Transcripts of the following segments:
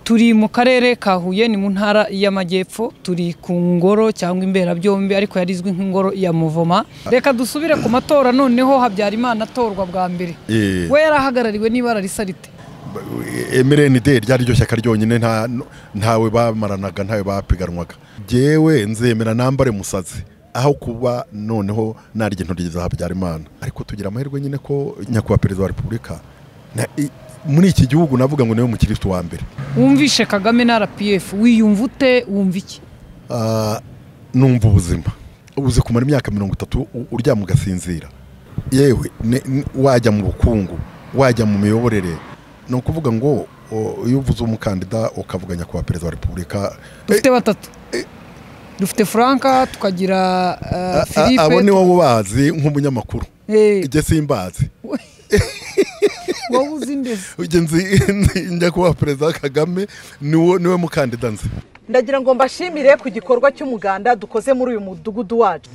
Turi mu karere ka Huye ni mu ntara y'Amajyepfo, turi ku ngoro cyangwa imbera byombi ariko yarizwe nk'ingoro ya Muvoma. Reka dusubire ku matora noneho Habyarimana atorwa bwa mbere. We yarahagarariwe n'ibara risa rite? MRND ryari ryo shyaka ryonyine ntawe bamaranaga ntawe bapiganwaga. Jewe nzemera nambare musazi aho kuba noneho narije ntorigeza Habyarimana, ariko tugira amahirwe nyine ko nyakubahwa perezida wa Repubulika muri iki gihugu navuga ngo niwe mukiristo wa mbere. Wumvishe Kagame na RPF wiyumva ute, wumva iki? Numva ubuzima ubuze kumara imyaka 30 urya mu gasinzira, yewe wajya mu bukungu wajya mu miyoborere. No kuvuga ngo iyo uvuze umukandida ukavuga nyakubahwa perezida wa Repubulika dufite batatu. Dufite Franka, tukagira Philippe. Abo ni wowe bazi nk'umunyamakuru. Ije simbazi. Wowe uzi ndese. Ugenzi nyakubahwa perezida Kagame niwe mukandida nzi. Ndagira ngo mbashimire ku gikorwa cy'umuganda dukoze muri uyu mudugudu wacu.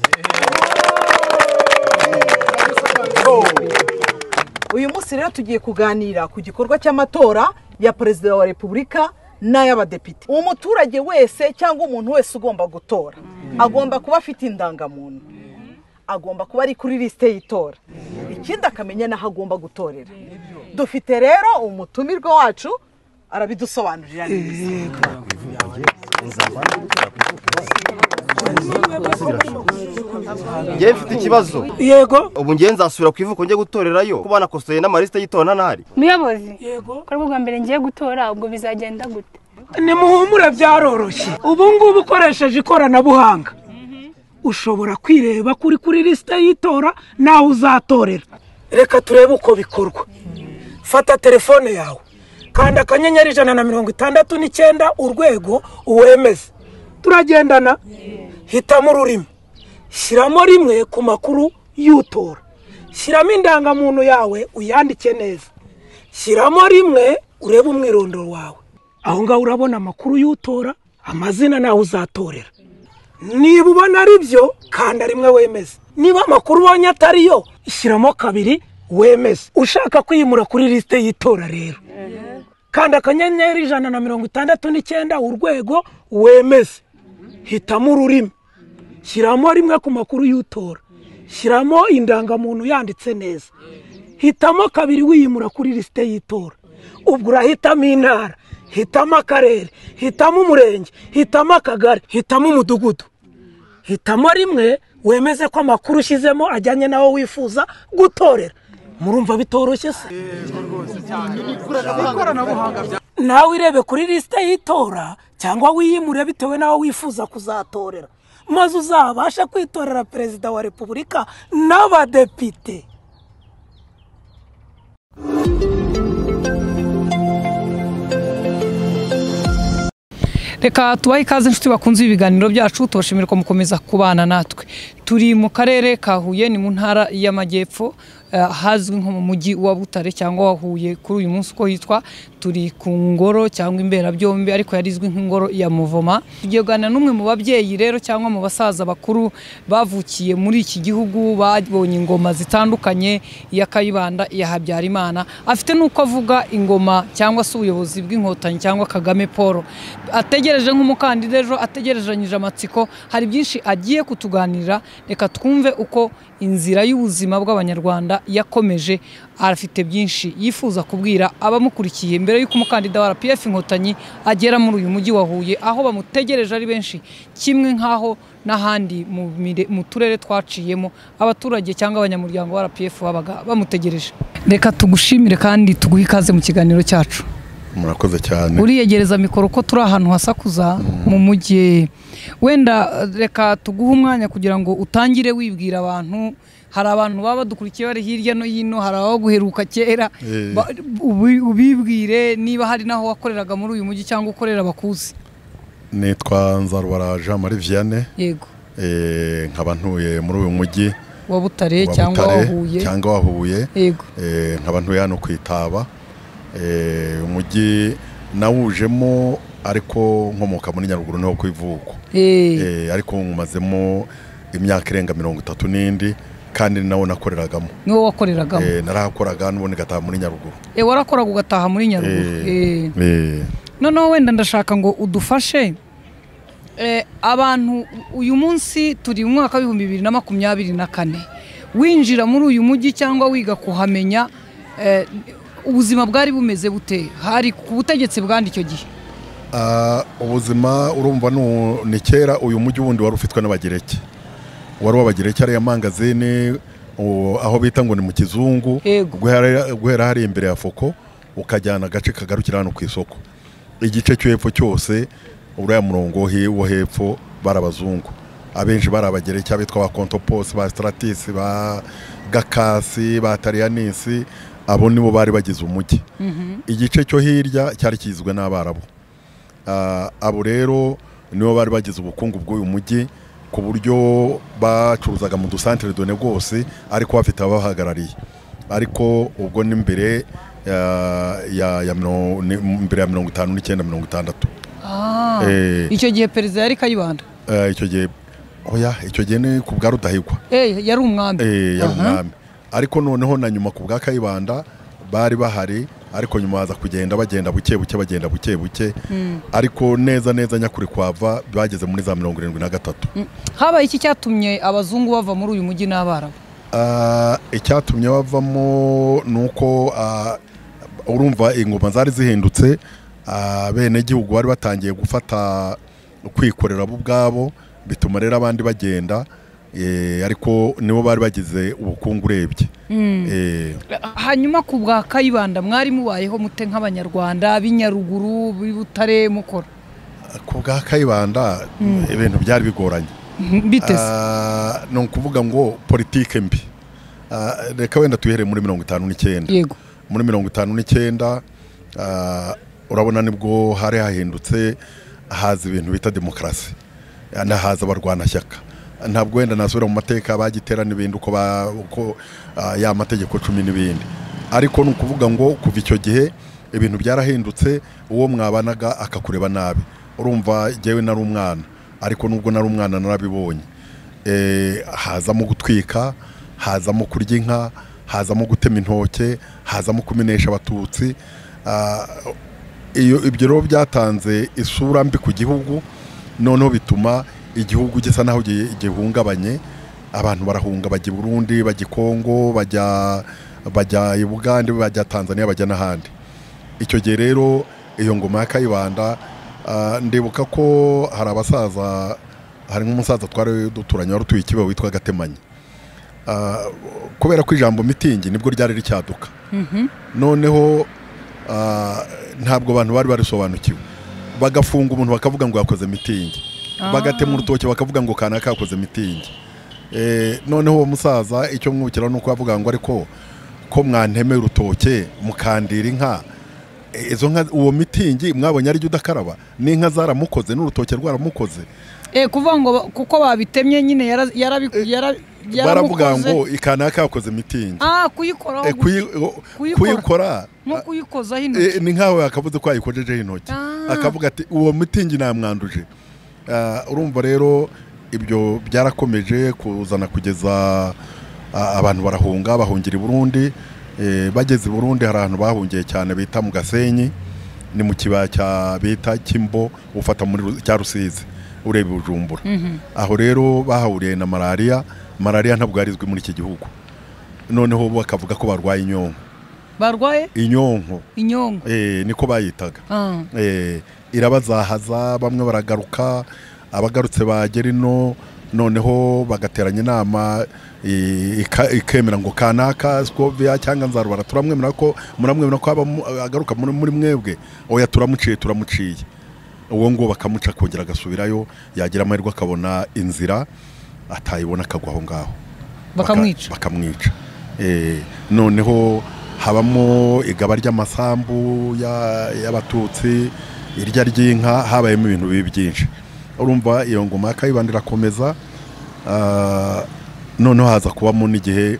Uyu munsi rero tugiye kuganira ku gikorwa cy'amatora ya perezida wa Repubulika n'ay'abadepite. Umuturage wese cyangwa umuntu wese ugomba gutora agomba kuba afite indangamuntu, agomba kuba ari kuri liste y'itora, ikindi akamenya naho agomba gutorera. Dufite rero umutumirwa wacu arabidusobanurira neza. Ngiye mfite ikibazo. Yego. Ubu ngiye nzasubira ku ivuko ngiye gutorerayo kuba nakosoye n'amaliste y'itora ntari. Muyobozi. Yego. Ko rwo mbere ngiye gutora ubwo bizagenda gute? Ni muhumure byaroroshye. Ubu ngubu ukoresheje ikoranabuhanga ushobora kwireba kuri liste y'itora naho uzatorera. Reka turebe uko bikorwa. Fata telefone yawe kanda akanyenyeri 169 urwego uwemeze. Turagendana. Hitamo ururimi, shyiramo rimwe ku makuru y'utora, shyiramo indangamuntu yawe uyandike neza, shyiramo rimwe urebe umwirondoro wawe. Aho ngaho urabona amakuru y'utora, amazina naho uzatorera. Niba ubona ari byo kanda rimwe wemeze. Niba amakuru ubonye atari yo shyiramo kabiri wemeze. Ushaka kwimura kuri liste y'itora rero kanda akanyenyeri 169 urwego wemeze. Hitamo ururimi, shyiramo rimwe ku makuru y'utora, shyiramo indangamuntu yanditse neza, hitamo kabiri wiyimura kuri liste y'itora. Ubwo urahitamo intara, hitamo akarere, hitamo umurenge, hitamo akagari, hitamo umudugudu. Hitamo rimwe wemeze ko amakuru ushyizemo ajyanye nawo wifuza gutorera. Murumva bitoroshye se? Nawe irebe kuri liste y'itora cyangwa wiyimure bitewe nawo wifuza kuzatorera, maze uzabasha kwitorera perezida wa Repubulika n'abadepite. Reka tubahe ikaze inshuti bakunze ibiganiro byacu, tubashimira ko mukomeza kubana natwe. Turi mu karere ka Huye ni mu ntara y'Amajyepfo, hazwi nko mu mujyi wa Butare cyangwa wa Huye kuri uyu munsi uko hitwa. Turi ku ngoro cyangwa imbera byombi ariko yarizwe nk'ingoro ya Muvoma. Tugiye kuganira n'umwe mu babyeyi rero cyangwa mu basaza bakuru bavukiye muri iki gihugu, babonye ingoma zitandukanye, iya Kayibanda, iya Habyarimana. Afite nuko avuga ingoma cyangwa se ubuyobozi bw'inkotanyi cyangwa Kagame Paul. Ategereje nk'umukandida ejo, ategerejanyije amatsiko, hari byinshi agiye kutuganira. Reka twumve uko inzira y'ubuzima bw'abanyarwanda yakomeje. Arafite byinshi yifuza kubwira abamukurikiye mbere y'uko umukandida wa RPF inkotanyi agera muri uyu mujyi wa Huye, aho bamutegereje ari benshi, kimwe nkaho n'ahandi mu turere twaciyemo abaturage cyangwa abanyamuryango wa RPF babaga bamutegereje. Reka tugushimire kandi tuguhe ikaze mu kiganiro cyacu. Murakoze cyane. Uriyegereza mikoro ko turi ahantu hasakuza mu mujyi. Wenda reka tuguhe umwanya kugira ngo utangire wibwira abantu. Hari abantu baba badukurikiye bari hirya no hino, hari aho guheruka kera. Ubibwire niba hari naho wakoreraga muri uyu mujyi cyangwa ukorera bakuzi. Nitwa Nzarubara Jean Marie Vianney. Yego. Nkaba ntuye muri uyu mujyi wa Butare cyangwa wa Huye. Cyangwa wa Huye. Yego. Nkaba ntuye hano kwitaba. Umujyi nawujemo ariko nkomoka muri Nyaruguru niho kwivuko. Ariko nkumazemo imyaka irenga 30 n'indi kandi nawo nakoreragamo. Niwo wakoreragamo? Narahakoraga n'ubundi gataha muri Nyaruguru. Warakoraga ugataha muri Nyaruguru. noneho wenda ndashaka ngo udufashe abantu uyu munsi turi mu mwaka w'ibihumbi 2024 winjira muri uyu mujyi cyangwa wiga kuhamenya ubuzima bwari bumeze bute hari ku butegetsi bwandi icyo gihe ubuzima urumva ni kera uyu mujyi wundi wari ufitwe n'abagereki wari w'abagereki ari amangazini aho bita ngo ni mu kizungu guhera hari imbere ya Foko ukajyana agace kagarukira hano ku isoko igice cyo hepfo cyose uriya murongo wo hepfo barabazungu abenshi barabagereki abitwa ba Kontopos ba Stratis ba Gakasi ba Tarianisi abo nibo bari bagize umujyi igice cyo hirya cyari kizwe n'Abarabu abo rero nibo bari bagize ubukungu bw'uyu mujyi ku buryo bacuruzaga mu dusantere done rwose ariko bafite abahagarariye ariko ubwo ni mbere ya 59-60 icyo gihe perezida yari Kayibanda icyo gihe ni ku bwa Rudahigwa yari umwami yari umwami ariko noneho na nyuma ku bwa Kayibanda bari bahari ariko nyuma baza kugenda bagenda buke buke ariko neza nyakuri kwava bageze muri za 73 habaye iki cyatumye abazungu bava muri uyu mujyi n'Abarabu icyatumye bavamo nuko urumva ingoma zari zihindutse bene gihugu bari batangiye gufata kwikorera bo ubwabo bituma rero abandi bagenda ariko nibo bari bagize ubukungu urebye hanyuma ku bwa Kayibanda mwari mubayeho mute nk'abanyarwanda b'inyaruguru b'Butare mukora ku bwa Kayibanda ibintu byari bigoranye bitese no kuvuga ngo politike mbi reka wenda tuhere muri 59 yego muri 59 urabona nibwo hari hahindutse haza ibintu bita demokrasi haza abarwanashyaka ntabwo wenda nasubira mu mateka bagitera n'ibindi uko ya mategeko 10 n'ibindi ariko ni ukuvuga ngo kuva icyo gihe ibintu byarahindutse uwo mwabanaga akakureba nabi urumva jewe nari umwana ariko nubwo nari umwana narabibonye hazamo gutwika hazamo kurya inka hazamo gutema intoke hazamo kumenesha abatutsi ibyo rero byatanze isura mbi ku gihugu noneho bituma igihugu gisa naho gihungabanye abantu barahunga bajya Burundi bajya Kongo bajya i Bugande bajya Tanzania bajya n'ahandi icyo gihe rero iyo ngoma ya Kayibanda ndibuka ko hari abasaza hari nk'umusaza twari duturanye wari utuye Kibeho witwa Gatemanyi kubera ko ijambo mitingi nibwo ryari ricyaduka noneho ntabwo abantu bari barisobanukiwe bagafunga umuntu bakavuga ngo yakoze mitingi bagatema urutoke bakavuga ngo kanaka yakoze mitingi noneho uwo musaza icyo mwukira nuko avuga ngo ariko ko mwantemera urutoke mukandira inka izo nka uwo mitingi mwabonye ari udakaraba n'inka zaramukoze n'urutoke rwaramukoze kuvuga ngo kuko babitemye nyine baravuga ngo ikanaka yakoze mitingi kuyikora nko kuyikozaho intoki ni nkaho yakavuze ko yayikojejeho intoki akavuga ati uwo mitingi namwanduje urumva rero ibyo byarakomeje kuzana kugeza abantu barahunga bahungira i Burundi bageze i Burundi hari ahantu bahungiye cyane bita mu Gasenyi ni mu kibaya cya bita Kimbo ufata muri cya Rusizi ureba Bujumbura aho rero bahahuriye na malaria ntabwo yarizwe muri iki gihugu noneho bakavuga ko barwaye inyonko inyonko niko bayitaga irabazahaza bamwe baragaruka abagarutse bagera ino noneho bagateranya inama ikemera ngo kanaka Scovia cyangwa Nzarubara turamwemera ko agaruka muri mwebwe oya turamuciye uwo ngo bakamuca kongera agasubirayo yagira amahirwe akabona inzira atayibona akagwa aho ngaho bakamwica noneho habamo igaba ry'amasambu y'abatutsi irya ry'inka habayemo ibintu bibi byinshi urumva iyo ngoma ya Kayibanda irakomeza noneho haza kubamo n'igihe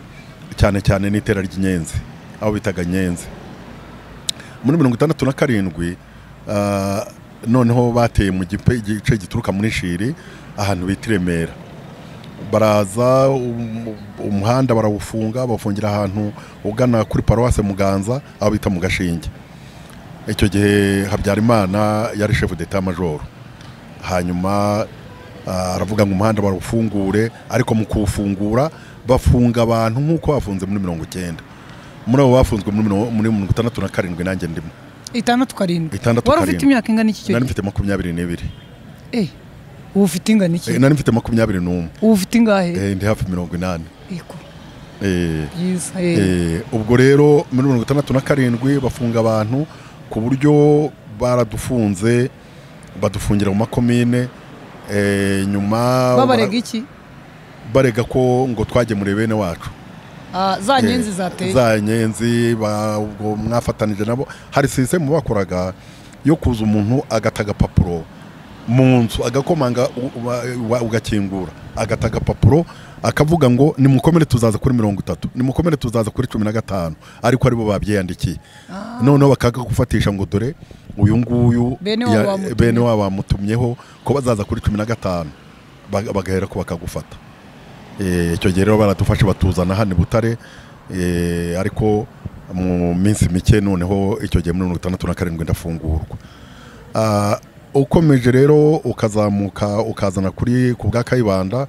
cyane n'itera ry'inyenzi aho bitaga Nyenzi muri 67 noneho bateye mu gice gituruka muri Shiri ahantu bita Remera baraza umuhanda barawufunga bafungira ahantu ugana kuri Paroisse Muganza aho bita mu Gashinge icyo gihe Habyarimana yari chef d'état major, hanyuma aravuga ngo umuhanda barufungure, ariko mu kuwufungura bafunga abantu nk'uko bafunze muri 90. Muri abo bafunzwe muri 67 nanjye ndimo 67. Wari ufite imyaka ingana iki cyo? Nari mfite 22. Ubu ufite ingana iki? Nari mfite 21. Ubu ufite ingahe? Ndi hafi 80. Yego. Ubwo rero muri 67 bafunga abantu ku buryo baradufunze, badufungira mu makomine. Nyuma babarega iki? Barega ko ngo twagemure bene wacu. Za nyenzi zateye. Za nyenzi ubwo mwafatanije nabo. Hari system bakoraga yo kuza umuntu agataga papuro mu nzu, agakomanga ugakingura, agataga papuro akavuga ngo nimukomere tuzaza kuri 30, nimukomere tuzaza kuri 15, ariko aribo babyiyandikiye. Noneho bakaga gufatisha ngo dore uyu nguyu bene wabo bamutumyeho ko bazaza kuri 15, bagahera ko bakagufata. Icyo gihe rero baradufashe batuzana hano Butare, ariko mu minsi mike noneho icyo gihe muri 67 ndafungurwa. Ukomeje rero ukazamuka ukazana kuri ku bwa Kayibanda,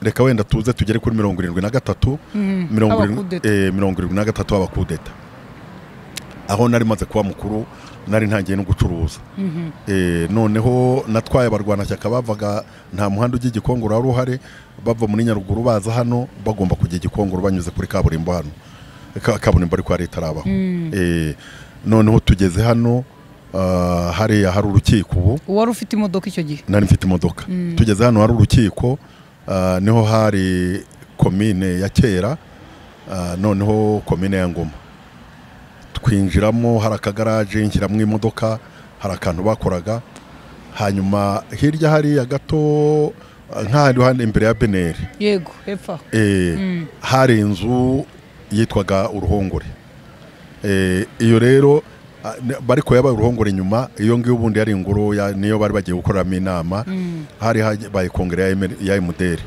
reka wenda tuze tugere kuri 73. 73 abakudeta, aho nari maze kuba mukuru, nari ntangiye no gucuruza. Noneho natwaye abarwanashyaka bavaga nta muhanda ujya Gikongoro wari uhari, bava muri Nyaruguru baza hano bagomba kujya Gikongoro banyuze kuri kaburimbo hano, kaburimbo ariko hari itarabaho. Noneho tugeze hano hari urukiko. Ubu wari ufite imodoka icyo gihe? Nari mfite imodoka. Tugeze hano hari urukiko, niho hari komine ya kera, noneho komine ya Ngoma. Twinjiramo hari akagaraje, nshyiramo imodoka, hari akantu bakoraga. Hanyuma hirya hari gato nk'ahandi hano imbere ya Beneri. Yego, hepfo. Hari inzu yitwaga Uruhongore. Iyo rero bariko yabaye Uruhongore nyuma, iyo ngiyo ubundi yari ingoro niyo bari bagiye gukoramo inama. Hari baye kongere ya MDR.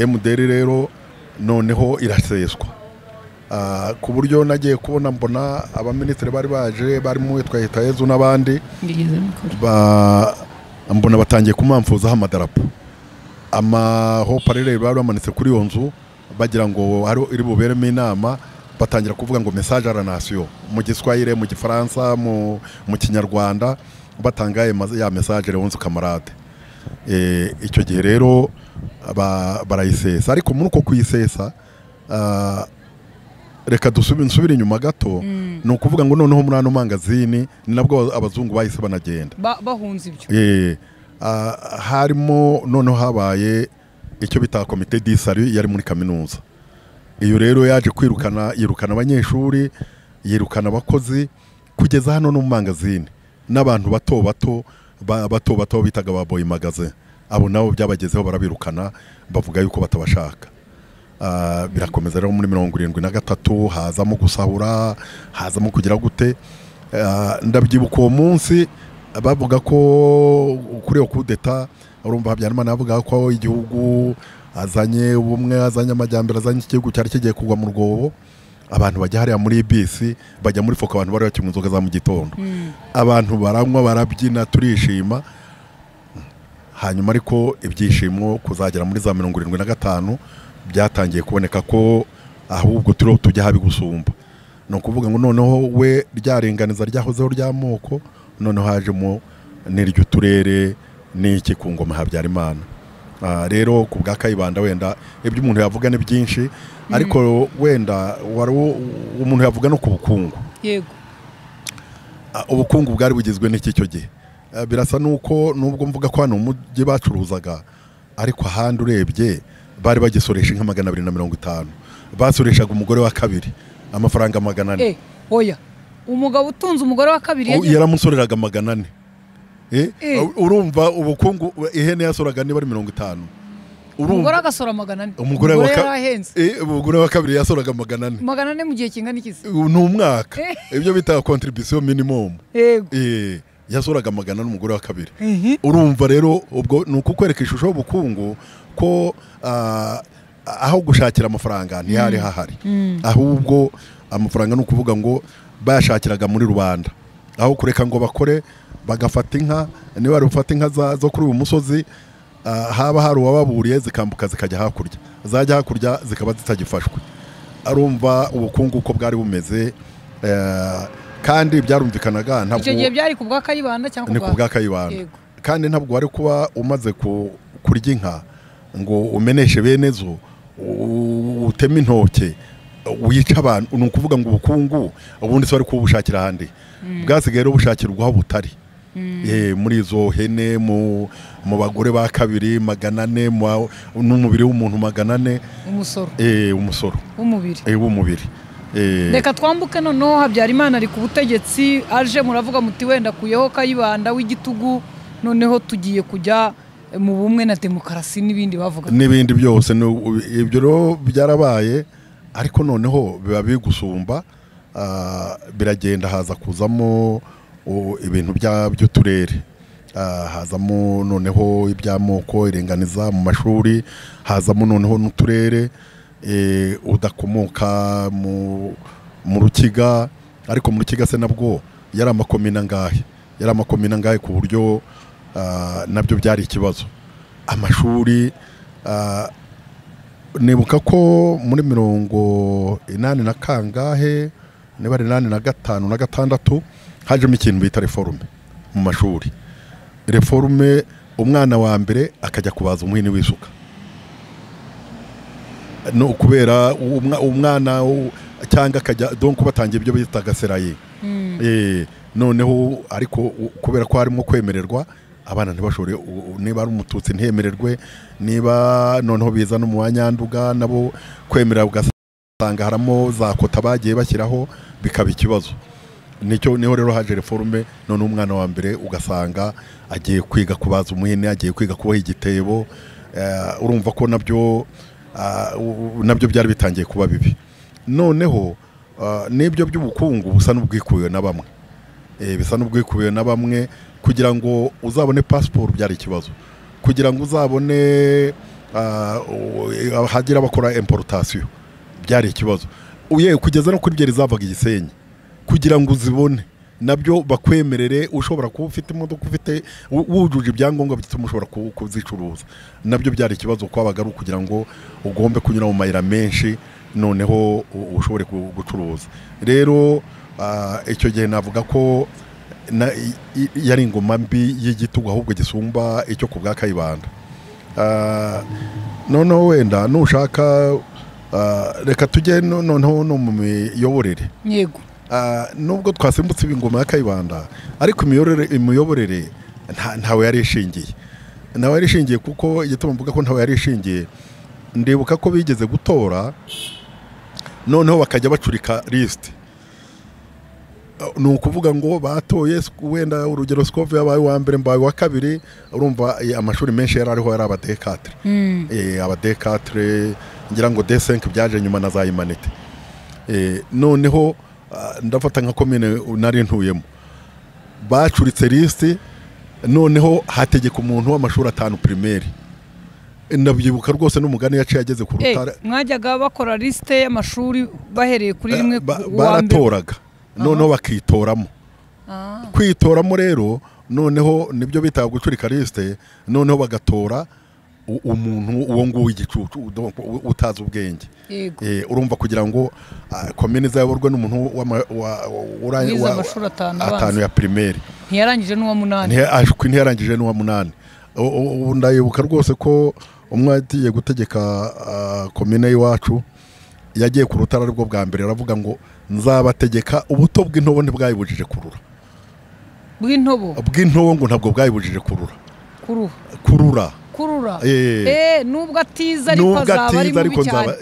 MDR rero noneho iraseswa. Ku buryo nagiye kubona mbona abaminisitiri bari baje, barimo witwa Hitayezu n'abandi, mbona batangiye kumamfuzaho amadarapo. Amahoparere bari bamanitse kuri iyo nzu bagira ngo ari iri buberemo inama, batangira kuvuga ngo message à la nation mu Giswahili, mu Gifaransa, mu Kinyarwanda, batanga ya message Leonce Camarade. Icyo gihe rero barayisesa, ariko muri uko kuyisesa reka nsubire inyuma gato. Ni ukuvuga ngo noneho muri ano mangazini ni nabwo abazungu bahise banagenda bahunze ibyo. Harimo noneho habaye icyo bita komite d'isari yari muri kaminuza. Iyo rero yaje yirukana abanyeshuri, yirukana abakozi, kugeza hano no mu mangazini n'abantu bato bato bitaga ba boy magazine. Abo nabo byabagezeho barabirukana, bavuga yuko batabashaka. Birakomeza rero muri 73 hazamo gusahura, hazamo kugira gute. Ndabyibuka uwo munsi bavuga ko kuri kudeta, urumva Habyarimana yavuga ko igihugu azanye ubumwe, azanye amajyambere, azanye igihugu cyari kigiye kugwa mu rwobo. Abantu bajya hariya muri bisi, bajya muri foka, abantu bari bakinywa inzoga za mu gitondo. Abantu baranywa, barabyina, turishima. Hanyuma ariko ibyishimo kuzagera muri za 75 byatangiye kuboneka ko ahubwo tujya habi gusumba. No kuvuga ngo noneho we ryarenganiza ryahozeho ry'amoko, noneho hajemo n'iryo turere n'iki ku ngoma Habyarimana. Rero ku bwa Kayibanda wenda ibyo umuntu yavuga ni byinshi, ariko wenda umuntu yavuga no ku bukungu. Yego. Ubukungu bwari bugizwe n'iki cyo gihe. Birasa nuko nubwo mvuga ko hano umujyi bacuruzaga, ariko ahandi urebye bari bagisoresha nka 250. Basoreshaga umugore wa kabiri amafaranga 400. Oya, umugabo utunze umugore wa kabiri yaramusoreraga 400. Urumva ubukungu, ihene yasoraga niba ari 50. Umugore agasora 400. Umugore wa kabiri yasoraga 400. 400 mu gihe kingana iki? Ni umwaka. Ibyo bita contribution minimum. Yego. Yasoraga 400 n'umugore wa kabiri. Urumva rero ubwo nuko kwereka ishusho y'ubukungu ko aho gushakira amafaranga ntiyari hahari. Ahubwo amafaranga no kuvuga ngo bayashakiraga muri rubanda aho kureka ngo bakore bagafata inka niba bari gufata inka zo kuri uyu musozi haba hari uwababuriye zikambuka zikajya hakurya zajya hakurya zikaba zitagifashwe arumva ubukungu uko bwari bumeze kandi byarumvikanaga ntabwo icyo gihe byari ku bwa Kayibanda cyangwa ni ku bwa Kayibanda kandi ntabwo wari kuba umaze kurya inka ngo umeneshe bene zo utema intoke wica abantu ni ukuvuga ngo ubukungu ubundi se bari kubushakira ahandi bwasigaye rero bushakirwa aho butari muri izo hene mu bagore ba kabiri 400 n'umubiri w'umuntu 400 umusoro w'umubiri reka twambuke noneho Habyarimana ari ku butegetsi aje muravuga muti wenda kuyeho Kayibanda w'igitugu noneho tugiye kujya mu bumwe na demokarasi n'ibindi bavuga n'ibindi byose ibyo rero byarabaye ariko noneho biba bigusumba biragenda haza kuzamo ibintu by'uturere hazamo noneho iby'amoko irenganiza mu mashuri hazamo noneho n'uturere udakomoka mu Rukiga ariko mu Rukiga se nabwo yari amakomine angahe ku buryo nabyo byari ikibazo amashuri nibuka ko muri 80 na kangahe niba ari 85 na 6 hajemo ikintu bita reforme mu mashuri reforme umwana wa mbere akajya kubaza umuhini w'isuka no kubera umwana cyangwa akajya donc batangiye ibyo bita gaseraye noneho ariko kubera ko harimo kwemererwa abana ntibashore niba ari umututsi ntemererwe niba noneho biza no mu Wanyanduga nabo kwemera ugasanga haramo za kota bagiye bashyiraho bikaba ikibazo niho rero haje reforme none umwana wa mbere ugasanga agiye kwiga kubaza umuhini agiye kwiga kuboha igitebo urumva ko nabyo byari bitangiye kuba bibi noneho n'ibyo by'ubukungu busa n'ubwikubiwe na bamwe kugira ngo uzabone passport byari ikibazo kugira ngo uzabone hagira bakora importation byari ikibazo kugeza no kuri byeri zavaga Igisenyi kugira ngo uzibone nabyo bakwemerere ushobora kuba ufite imodoka ufite wujuje ibyangombwa bituma ushobora kuzicuruza nabyo byari ikibazo kwabaga ari kugira ngo ugombe kunyura mu mayira menshi noneho ushobore gucuruza rero icyo gihe navuga ko yari ingoma mbi y'igitugu ahubwo gisumba icyo ku bwa Kayibanda noneho wenda nushaka reka tujye noneho no mu miyoborere yego nubwo twasimbutse ingoma ya Kayibanda ariko imiyoborere ntawe yari ishingiye kuko igituma mvuga ko ntawe yari ishingiye ndibuka ko bigeze gutora noneho bakajya bacurika liste ni ukuvuga ngo batoye wenda urugero Scove yabaye wa mbere mbaye wa kabiri urumva amashuri menshi yari ariho yari abadekatre abadekatre ngira ngo D5 byaje nyuma na za Humanité noneho ndafata nka komine nari ntuyemo bacuritse liste noneho hategeka umuntu w'amashuri 5 primaire ndabyibuka rwose n'umugani yaciye ageze ku rutare mwajyaga bakora liste y'amashuri bahereye kuri rimwe baratoraga noneho bakitoramo kwitoramo rero noneho nibyo bitaga gucurika liste noneho bagatora umuntu uwo nguwo w'igicucu utazi ubwenge urumva kugira ngo komine zayoborwe n'umuntu wize amashuri 5 ya primaire ntiyarangije n'uwa 8 ubu ndayibuka rwose ko umwe agiye gutegeka komine y'iwacu yagiye ku rutara rwo bwa mbere aravuga ngo nzabategeka ubuto bw'intobo ntibwayibujije kurura bw'intobo ngo ntabwo bwayibujije kurura nubwo atiza ariko azaba ari mubi cyane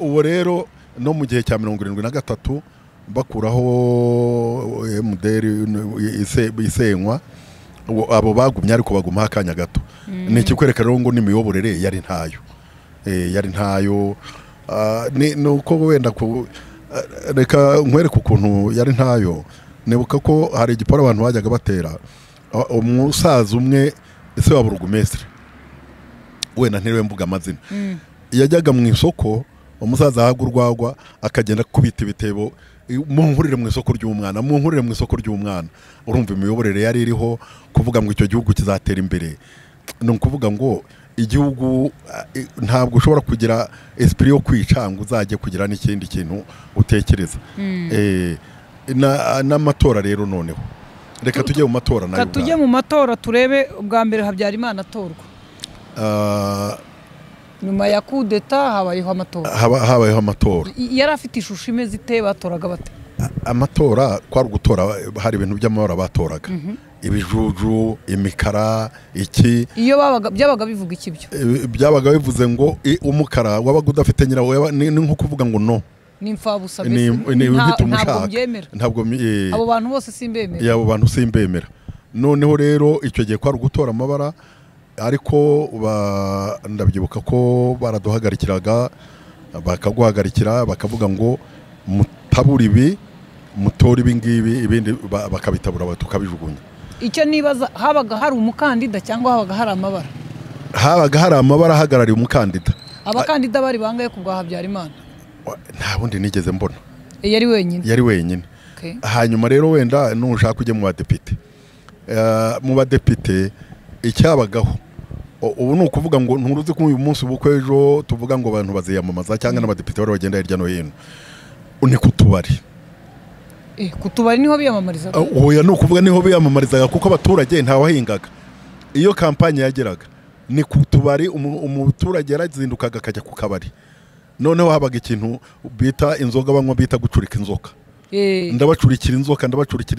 uwo rero no mu gihe cya 73 bakuraho muderi isenywa abo bagumye ariko baguma akanya gato ni ikikwereka rero ngo n'imiyoborere yari ntayo nuko wenda reka nkwereka ukuntu yari ntayo nibuka ko hari igiporo abantu bajyaga batera umusaza umwe ese wa burugumestre wenda ntiriwe mvuga amazina yajyaga mu isoko umusaza ahagurwagwa akagenda kubita ibitebo munkurire mu isoko ry'umwana munkurire mu isoko ry'umwana urumva imiyoborere yari iriho kuvuga ngo icyo gihugu kizatera imbere ni ukuvuga ngo igihugu ntabwo ushobora kugira esprit yo kwica ngo uzajye kugira n'ikindi kintu utekereza n'amatora rero noneho reka tujye mu matora nayo tujye mu matora turebe ubwa mbere Habyarimana atorwa nyuma ya kudeta habayeho amatora habayeho amatora yari afite ishusho imeze ite batoraga bate amatora kwari gutora hari ibintu by'amabara batoraga ibijuju imikara iki iyo byabaga bivuga ikibyo byabaga bivuze ngo umukara wabaga udafite nyirawo ni nko kuvuga ngo no nimfabusa ntabwo abo bantu bose simbemera abo bantu simbemera noneho rero icyo gihe kwari gutora amabara ariko ndabyibuka ko baraduhagarikiraga bakaguhagarikira bakavuga ngo mutabura ibi mutora ibi ngibi ibindi bakabitabura tukabijugunya icyo nibaza habaga hari umukandida cyangwa habaga hari amabara ahagarariye umukandida abakandida bari bangaye ku bwa Habyarimana nta bundi nigeze mbona yari wenyine hanyuma rero wenda nushaka kujya mu badepite icyabagaho ubu ni ukuvuga ngo nturuzi ko uyu munsi ubukwe ejo tuvuga ngo abantu baziyamamaza cyangwa n'abadepite bari bagenda hirya no hino ni kutubari niho biyamamarizaga oya ni ukuvuga niho biyamamarizaga kuko abaturage ntawahingaga iyo kampanye yageraga ni kutubari umuturage yarazindukaga akajya ku kabari noneho habaga ikintu bita inzoga banywa bita gucurika inzoka ndabacurikira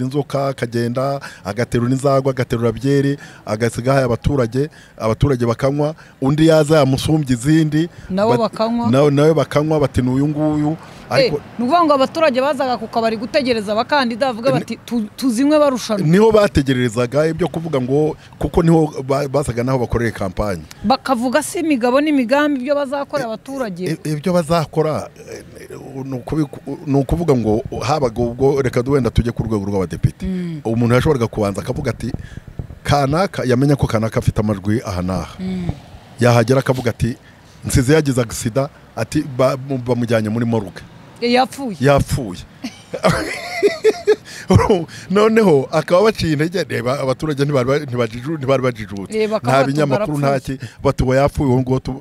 inzoka akagenda agaterura inzagwa agaterura byeri agasiga haye abaturage bakanywa undi yaza yamusumbye izindi nawe bakanywa bati n'uyu nguyu ni ukuvuga ngo abaturage bazaga ku kabari gutegereza abakandida bavuga bati tuzinywe barushanwa niho bategererezaga ibyo kuvuga ngo kuko niho basaga naho bakoreye kampanye bakavuga si imigabo n'imigambi ibyo bazakorera abaturage ibyo bazakora ni ukuvuga ngo habaga ubwo reka wenda tujye ku rwego rw'abadepite umuntu yashoboraga kubanza akavuga ati kanaka yamenya ko kanaka afite amajwi aha n'aha yahagera akavuga ati nsize yagize agisida ati bamujyanye muri moruge yapfuye noneho akaba baciye intege reba abaturage ntibari bajijutse nta binyamakuru ntaki batuba yapfuye uwo nguwo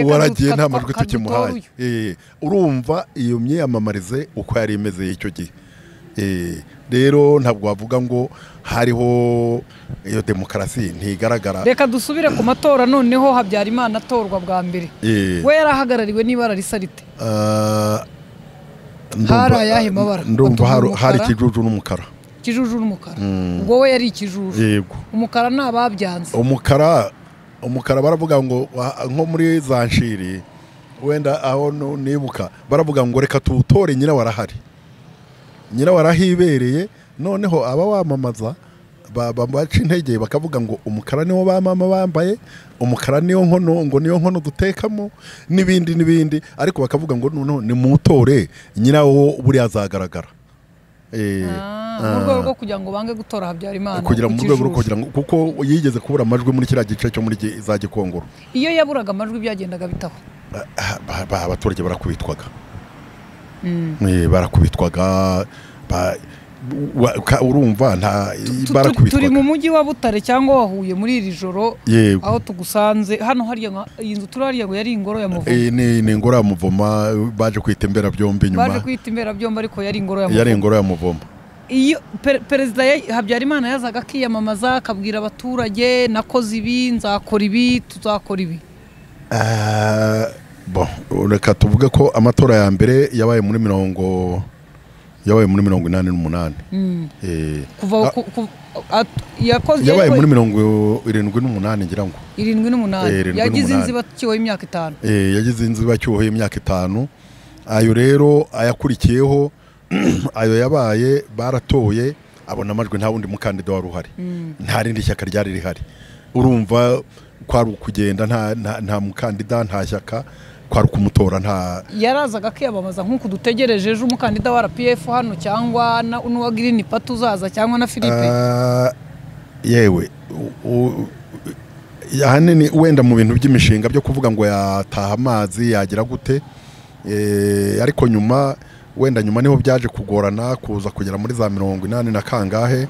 waragiye nta majwi tukimuhaye urumva iyo myiyamamarize uko yari imeze icyo gihe rero ntabwo wavuga ngo hariho iyo demokarasi ntigaragara reka dusubire ku matora noneho Habyarimana atorwa bwa mbere we yarahagarariwe n'ibara risa rite hari ayahe mabara ndumva hari ikijuju n'umukara ubwo we yari ikijuju yego umukara ni ababyanze umukara baravuga ngo nko muri za nshiri wenda aho nibuka baravuga ngo reka tuwutore nyirawo arahibereye noneho aba wamamaza baca intege bakavuga ngo umukara niwo bamama bambaye umukara niyo nkono dutekamo n'ibindi ariko bakavuga ngo noneho ni mutore nyirawo buriya azagaragara mu rwego rwo kugira ngo bange gutora Habyarimana kugira mu rwego rwo kugira ngo kuko yigeze kubura amajwi muri kiriya gice cyo muri za Gikongoro iyo yaburaga amajwi byagendaga bitaho abaturage barakubitwaga barakubitwaga urumva barakubitwaga turi mu mujyi wa Butare cyangwa wahuye muri iri joro aho tugusanze hano hariya inzu turariya ngo yari ingoro ya Muvoma ni ingoro ya Muvoma baje kwitembera byombi nyuma ariko yari ingoro ya Muvoma iyo perezida Habyarimana yazaga akiyamamaza akabwira abaturage nakoze ibi nzakora ibi tuzakora ibi reka tuvuge ko amatora ya mbere yabaye muri 88 yabaye muri 78 ngira ngo 78 yagize inzibacyuho y'imyaka 5 yagize inzibacyuho y'imyaka 5 ayo rero ayakurikiyeho ayo yabaye baratoye abona amajwi nta wundi mukandida wari uhari nta rindi shyaka ryari rihari urumva kwari ukugenda nta mukandida nta shyaka kwari kumutora nta yarazaga akiyamamaza nk'uko dutegereje ejo umukandida wa RPF hano cyangwa n'uwa Green Party uzaza cyangwa na Philippe yewe ahanini wenda mu bintu by'imishinga byo kuvuga ngo yataha amazi yagira gute ariko nyuma wenda nyuma niho byaje kugorana kuza kugera muri za 80 na kangahe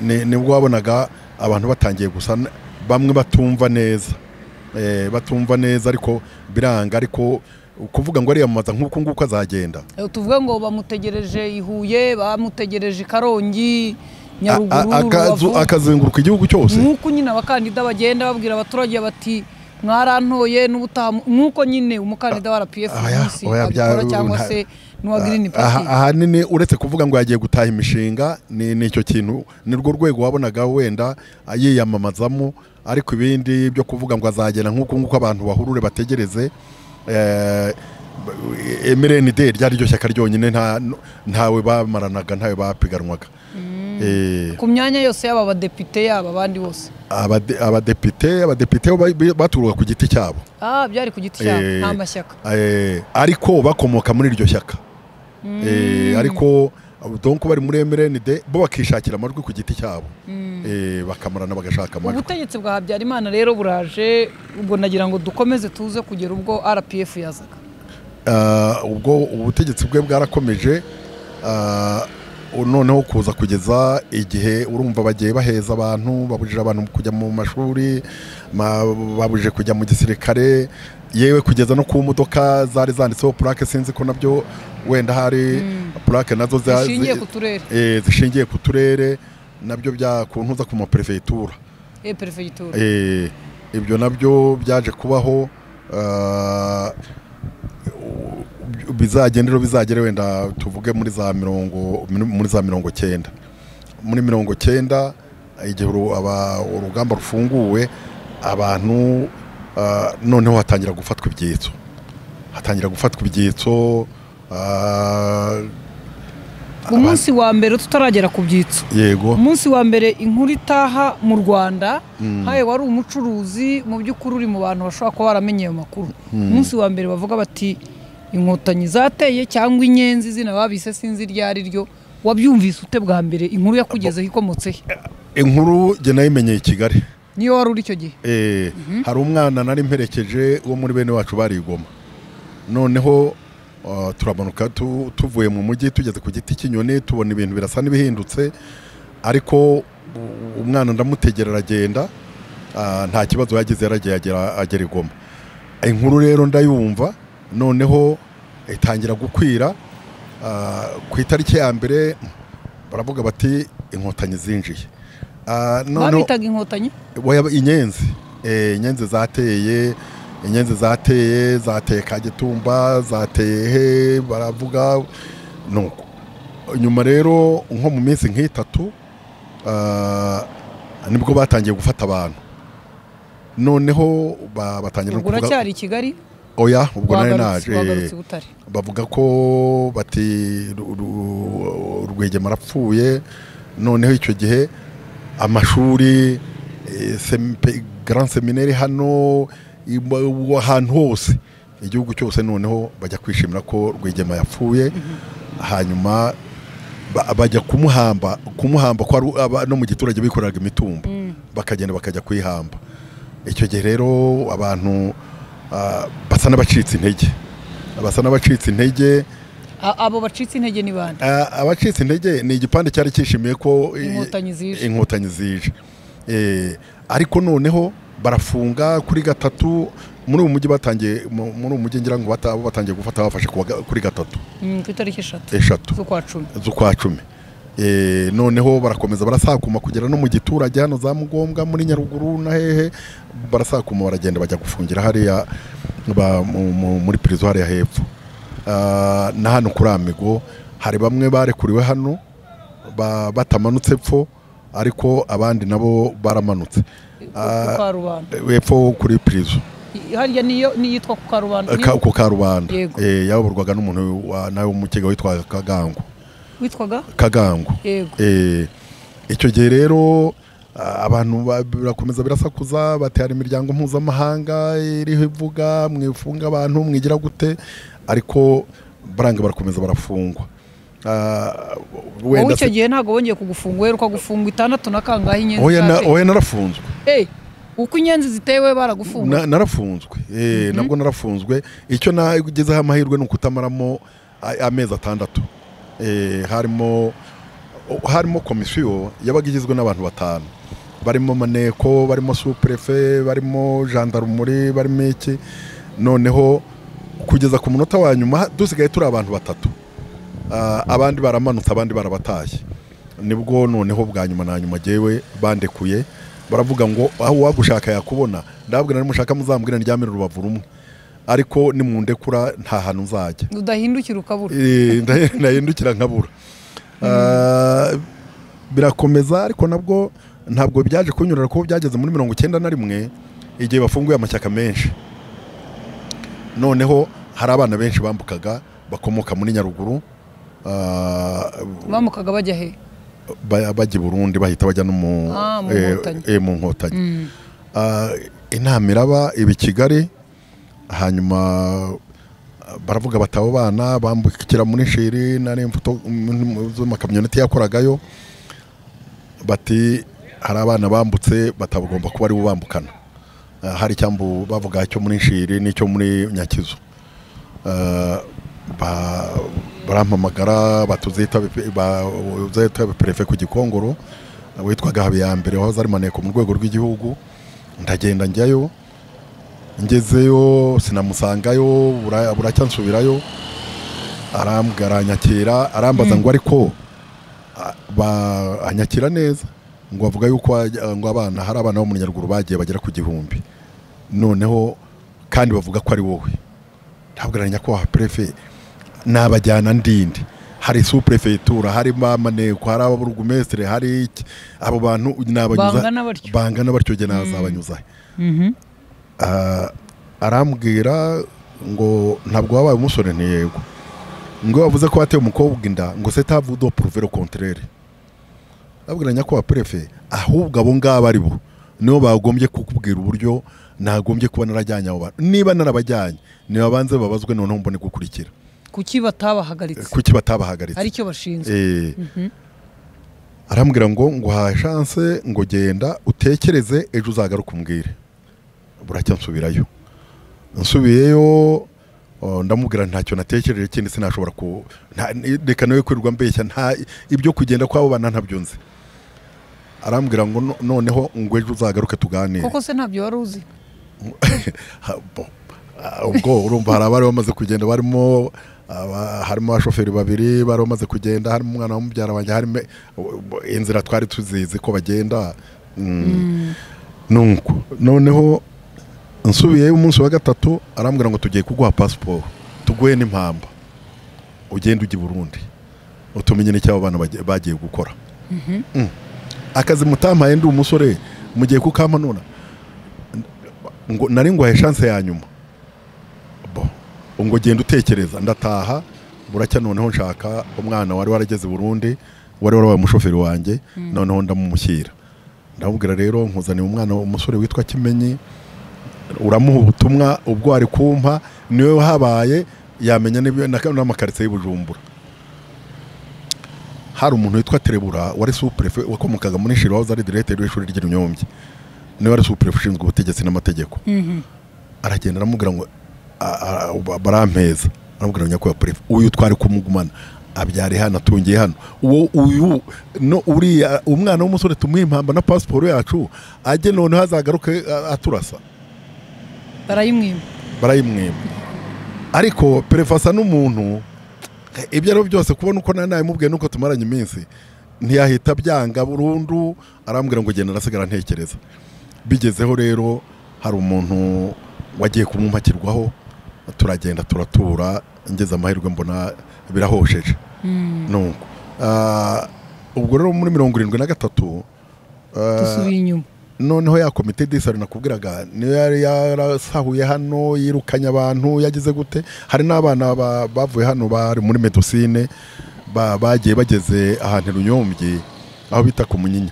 nibwo wabonaga abantu batangiye gusa bamwe batumva neza ariko biranga ariko kuvuga ngo ariyamamaza nk'uko azagenda tuvuga ngo bamutegereje ihuye bamutegereje Karongi Nyaruguru akazenguruka igihugu cyose nk'uko nyine abakandida bagenda babwira abaturage bati mwarantoye n'ubutaha nk'uko nyine umukandida wa RPF abikora cyangwa se n'uwa Green Party ahanini uretse kuvuga ngo yagiye gutaha imishinga ni icyo kintu ni rwo rwego wabonaga wenda yiyamamazamo ariko ibindi byo kuvuga ngo azagenda nk'uko abantu bahurure bategereze MRND ryari ryo shyaka ryonyine ntawe bamaranaga ntawe bapiganwaga ku myanya yose yaba abadepite yaba abandi bose abadepite baturuka ku giti cyabo byari ku giti cyabo nta mashyaka ariko bakomoka muri iryo shyaka ariko donc bari muri MRND bo bakishakira amajwi ku giti cyabo bakamarana bagashaka amajwi. Ubutegetsi bwa Habyarimana rero buraje ubwo nagira ngo dukomeze tuze kugera ubwo RPF yazaga ubwo ubutegetsi bwe bwarakomeje noneho kuza kugeza igihe urumva bagiye baheza abantu babujije abantu kujya mu mashuri babujije kujya mu gisirikare yewe kugeza no ku modoka zari zanditseho plaque sinzi ko nabyo wenda hari plaque nazo zishingiye ku turere nabyo byakuntuza ku maprefegitura ibyo nabyo byaje kubaho bizagere wenda tuvuge muri za 90 muri 90 igihe urugamba rufunguwe abantu noneho hatangira gufatwa ibyitso umunsi wa mbere tutaragera ku byitso yego umunsi wa mbere inkuru itaha mu Rwanda haye wari umucuruzi mu by'ukuri uri mu bantu bashobora kuba baramenye ayo makuru umunsi wa mbere bavuga bati inkotanyi zateye cyangwa inyenzi zina babise sinzi ryari ryo wabyumvise ute bwa mbere inkuru yakugezeho ikomotse inkuru je nayimenyeye Kigali niyo wari uri cyo gihe hari umwana nari mperekeje wo muri bene wacu barigoma noneho turamanuka tuvuye mu mujyi tugeze ku giti cy'inyoni tubona ibintu birasa n'ibihindutse ariko umwana ndamutegera aragenda nta kibazo yagize agera igoma inkuru rero ndayumva noneho itangira gukwira ku itariki ya mbere baravuga bati inkotanyi zinjiye babitaga inkotanyi inyenzi zateye Kagitumba zateye he baravuga nuko nyuma rero nko mu minsi nk'itatu nibwo batangiye gufata abantu noneho batangira kuvuga uracyari i Kigali oya ubwo nari naje bavuga ko bati Rwigema arapfuye noneho icyo gihe amashuri Grand Seminaire hano ahantu hose igihugu cyose noneho bajya kwishimira ko Rwigema yapfuye hanyuma bajya kumuhamba ko no mu giturage bikoreraga imitumba bakagenda bakajya kwihamba icyo gihe rero abantu basa n'abacitse intege abo bacitse intege ni bande abacitse intege ni igipande cyari cyishimiye ko inkotanyi zije ariko noneho barafunga kuri gatatu muri uyu mujyi batangiye muri uyu mujyi ngira ngo batangiye gufata bafashe kuri gatatu ku itariki 3 z'ukwa cumi noneho barakomeza barasakuma kugera no mu giturage hano za Mugombwa muri Nyaruguru na hehe barasakuma baragenda bajya gufungira hariya muri prison hariya hepfo na hano kuri Amigo hari bamwe barekuriwe hano batamanutse epfo ariko abandi nabo baramanutse hepfo kuri prison hariya niyitwa ku Karubanda yayoborwaga n'umuntu nawe w'umukega witwa Kagango icyo gihe rero abantu birakomeza birasakuza batera imiryango mpuzamahanga iriho ivuga mwifunga abantu mwigira gute ariko baranga barakomeza barafungwa wowe icyo gihe ntabwo bongeye kugufunga weruka gufungwa 6 na kangahe inyenzi oya narafunzwe uko inyenzi zitewe baragufunga narafunzwe nabwo narafunzwe icyo nagezeho amahirwe ni ukutamaramo amezi 6 harimo komisiyo yabaga igizwe n'abantu 5 barimo maneko barimo sous-préfet barimo gendarmerie barimo iki noneho kugeza ku munota wa nyuma dusigaye turi abantu 3 abandi baramanutse abandi barabataye nibwo noneho bwa nyuma na nyuma jewe bandekuye baravuga ngo aho wagushaka yakubona ndabwira nari mushaka muzambwira ndyamira urubavu rumwe ariko nimundekura nta hantu nzajya udahindukira ukabura ndahindukira nkabura birakomeza ariko ntabwo byaje kunyurira ko byageze muri 91 igihe bafunguye amashyaka menshi noneho hari abana benshi bambukaga bakomoka muri Nyaruguru bamukaga bajya he bajya Burundi bahita bajya no mu Nkotanyi inama iraba ibi Kigali hanyuma baravuga batabo bana bambukira muri Shiri nari mfuto z'amakamyoneti yakoragayo bati hari abana bambutse batabagomba kuba ari bubambukana hari cyambu bavuga cyo muri Shiri n'icyo muri Nyakizu barampamagara batuzita prefe ku Gikongoro witwaga Habiyambere waho zari maneko mu rwego rw'igihugu ndagenda njyayo ngezeyo sinamusangayo buracyansubirayo arambwaranyakira arambaza ngo ariko anyakira neza ngo avuga yuko ngo abana hari abana bo mu Nyaruguru bagiye bagera ku 1000 noneho kandi bavuga ko ari wowe ntabwo ko prefe nabajyana ndindi hari sous-préfecture hari maneko hari ababurugumestre hari abo bantu nabanyuza bangana batyo je nazabanyuza arambwira ngo ntabwo wabaye umusore ntiyego ngo bavuze ko bateye umukobwa inda ngo c'est à vous de prouver le contraire abwiranya ko prefe ahubwo abo ngaba ari bo nibo bagombye kukubwira uburyo nagombye kuba narajyanye abo bantu niba narabajyanye niba banze babazwe noneho mbone gukurikira kuki batabahagaritse ari cyo bashinzwe arambwira ngo ha chance ngo genda utekereze ejo uzagaruka umbwire buracyansubirayo nsubiyeyo ndamubwira ntacyo natekereje kindi sinashobora ku reka nawe kwirirwa mbeshya nta ibyo kugenda kwabo bana ntabyo nzi arambwira ngo noneho ngo ejo uzagaruke tuganire koko se ntabyo wari uzi ubwo urumva hari abari bamaze kugenda harimo abashoferi 2 bari bamaze kugenda harimo umwana w'umubyara wanjye harimo inzira twari tuzizi ko bagenda nuko noneho nsubiye umunsi wa 3 arambwira ngo tugiye kuguha passport tuguye n'impamba ugenda ujye Burundi utumenye n'icyo abana bagiye gukora akazi mutampaye ndi umusore mugiye kukamanura ngo nari ngo chance ya nyuma ngo genda utekereza ndataha buracya noneho nshaka umwana wari warageze Burundi wari warabaye umushoferi wanjye noneho ndamumushyira ndamubwira rero nkuzaniye umwana umusore witwa Kimenyi uramuha ubutumwa ubwo ari kumpa niwe habaye yamenya n'amakaritse y'Ubujumbura hari umuntu witwa Terebura wari sous-préfet wakomokaga muri Shiro waho ari directeur w'ishuri ry'Inyombye niwe wari sous-préfet ushinzwe ubutegetsi n'amategeko aragenda aramubwira ngo barampeza aramubwira ngo nyakubahwa prefe uyu twari kumugumana abyare hano atungiye hano uyu no uri umwana w'umusore tumuha impamba na passport yacu ajye none hazagaruke aturasa barayimwima ariko prefasa n'umuntu ibyo ari byose kubona uko nawe mubwiye nuko tumaranye iminsi ntiyahita byanga burundu arambwira ngo genda arasigara ntekereza bigezeho rero hari umuntu wagiye kumumpakirwaho turagenda turatura ngeze amahirwe mbona birahosheje nuko ubwo rero muri 73 dusubiye inyuma noneho ya komite d'isari nakubwiraga niyo yari yarasahuye hano yirukanya abantu yagize gute hari n'abana bavuye hano bari muri medicine bagiye bageze ahantu Runyombye aho bita ku Munyinya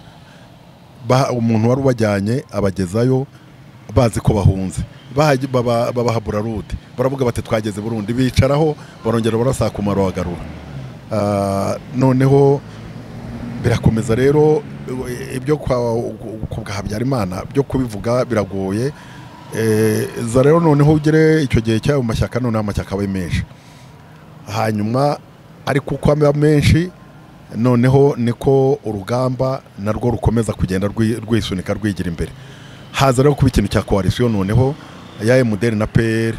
umuntu wari ubajyanye abagezayo bazi ko bahunze babahabura rude baravuga bati twageze Burundi bicaraho barongera barasaka umaro wagarura noneho birakomeza rero ibyo kubwa Habyarimana byo kubivuga biragoye za rero noneho ugere icyo gihe cyayo mashyaka none amashyaka abaye menshi hanyuma ariko uko aba menshi noneho niko urugamba narwo rukomeza kugenda rwisunika rwigira imbere. Haza rero kuba ikintu cya coalition noneho ya MDR na PR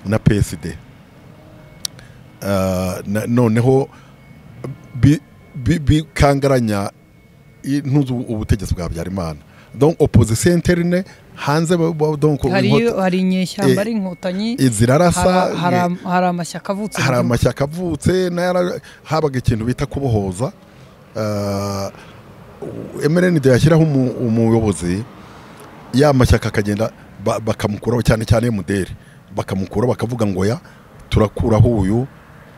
na PSD. Noneho bikangaranya intuzu ubutegetsi bwa Habyarimana. Donc opposition interne hanze donc hari inyeshyamba ari inkotanyi izirarasa hari amashyaka avutse habaga ikintu bita kubohoza. MRND yashyiraho umuyobozi y'amashyaka akagenda bakamukuraho cyane cyane MDR bakamukura bakavuga ngo ya turakuraho uyu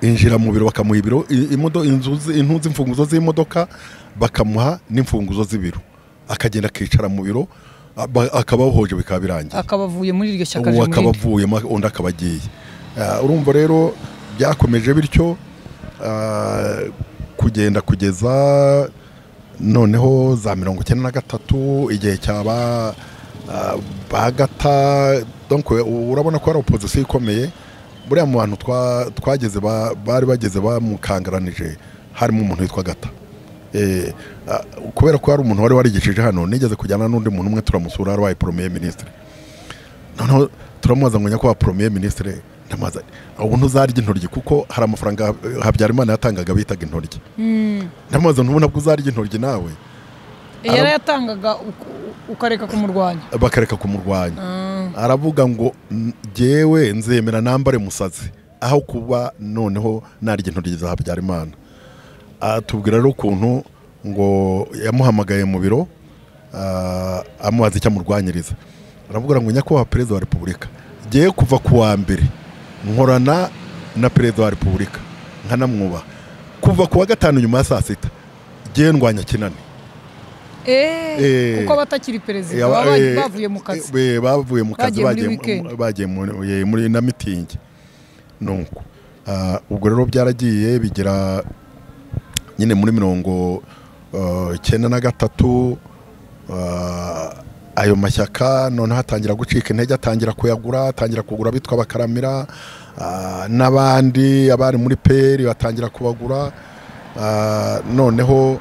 injira mu biro bakamuha ibiro intuzi imfunguzo z'imodoka bakamuha n'imfunguzo z'ibiro akagenda akicara mu biro akabahoje bikaba birangiye akabavuye muri iryo shyaka je akabavuye undi akabagiye. Urumva rero byakomeje bityo kugenda kugeza noneho za 1993 igihe cyaba bagata. Donc urabona ko ari opposition ikomeye buriya mu bantu twageze bari bageze bamukangaranije harimo umuntu witwa Gata. Kubera ko hari umuntu wari warigishije hano nigeze kujyana n'undi muntu umwe turamusura ari premier ministre. Noneho turamubaza ngo nyakwa premier ministre ndamaza ubu ntuzarya intoryi kuko hari amafaranga Habyarimana yatangaga bitaga intoryi. Ndamaza ntubona ko uzarya intoryi nawe. Yari yatangaga ukareka kumurwanya. Bakareka kumurwanya. Aravuga ngo jewe nzemera nambare musazi aho kuba noneho narya intoryi za Habyarimana. Atubwira rero ukuntu ngo yamuhamagaye mu biro amubaza icyo amurwanyiriza. Aravuga ngo nyakubahwa perezida wa Repubulika giye kuva ku wa mbere nkorana na perezida wa Repubulika nkanamwubaha kuva ku wa gatanu nyuma ya saa sita giye ndwanya Kinani. Kuko batakiri perezida bavuye mu kazi bavuye mu kazi bagiye muri na meeting. Nuko ubwo rero byaragiye bigira nyine muri 1993 ayo mashyaka none hatangira gucika intege atangira kugura bitwa bakaramira n'abandi abari muri PR batangira kubagura. Noneho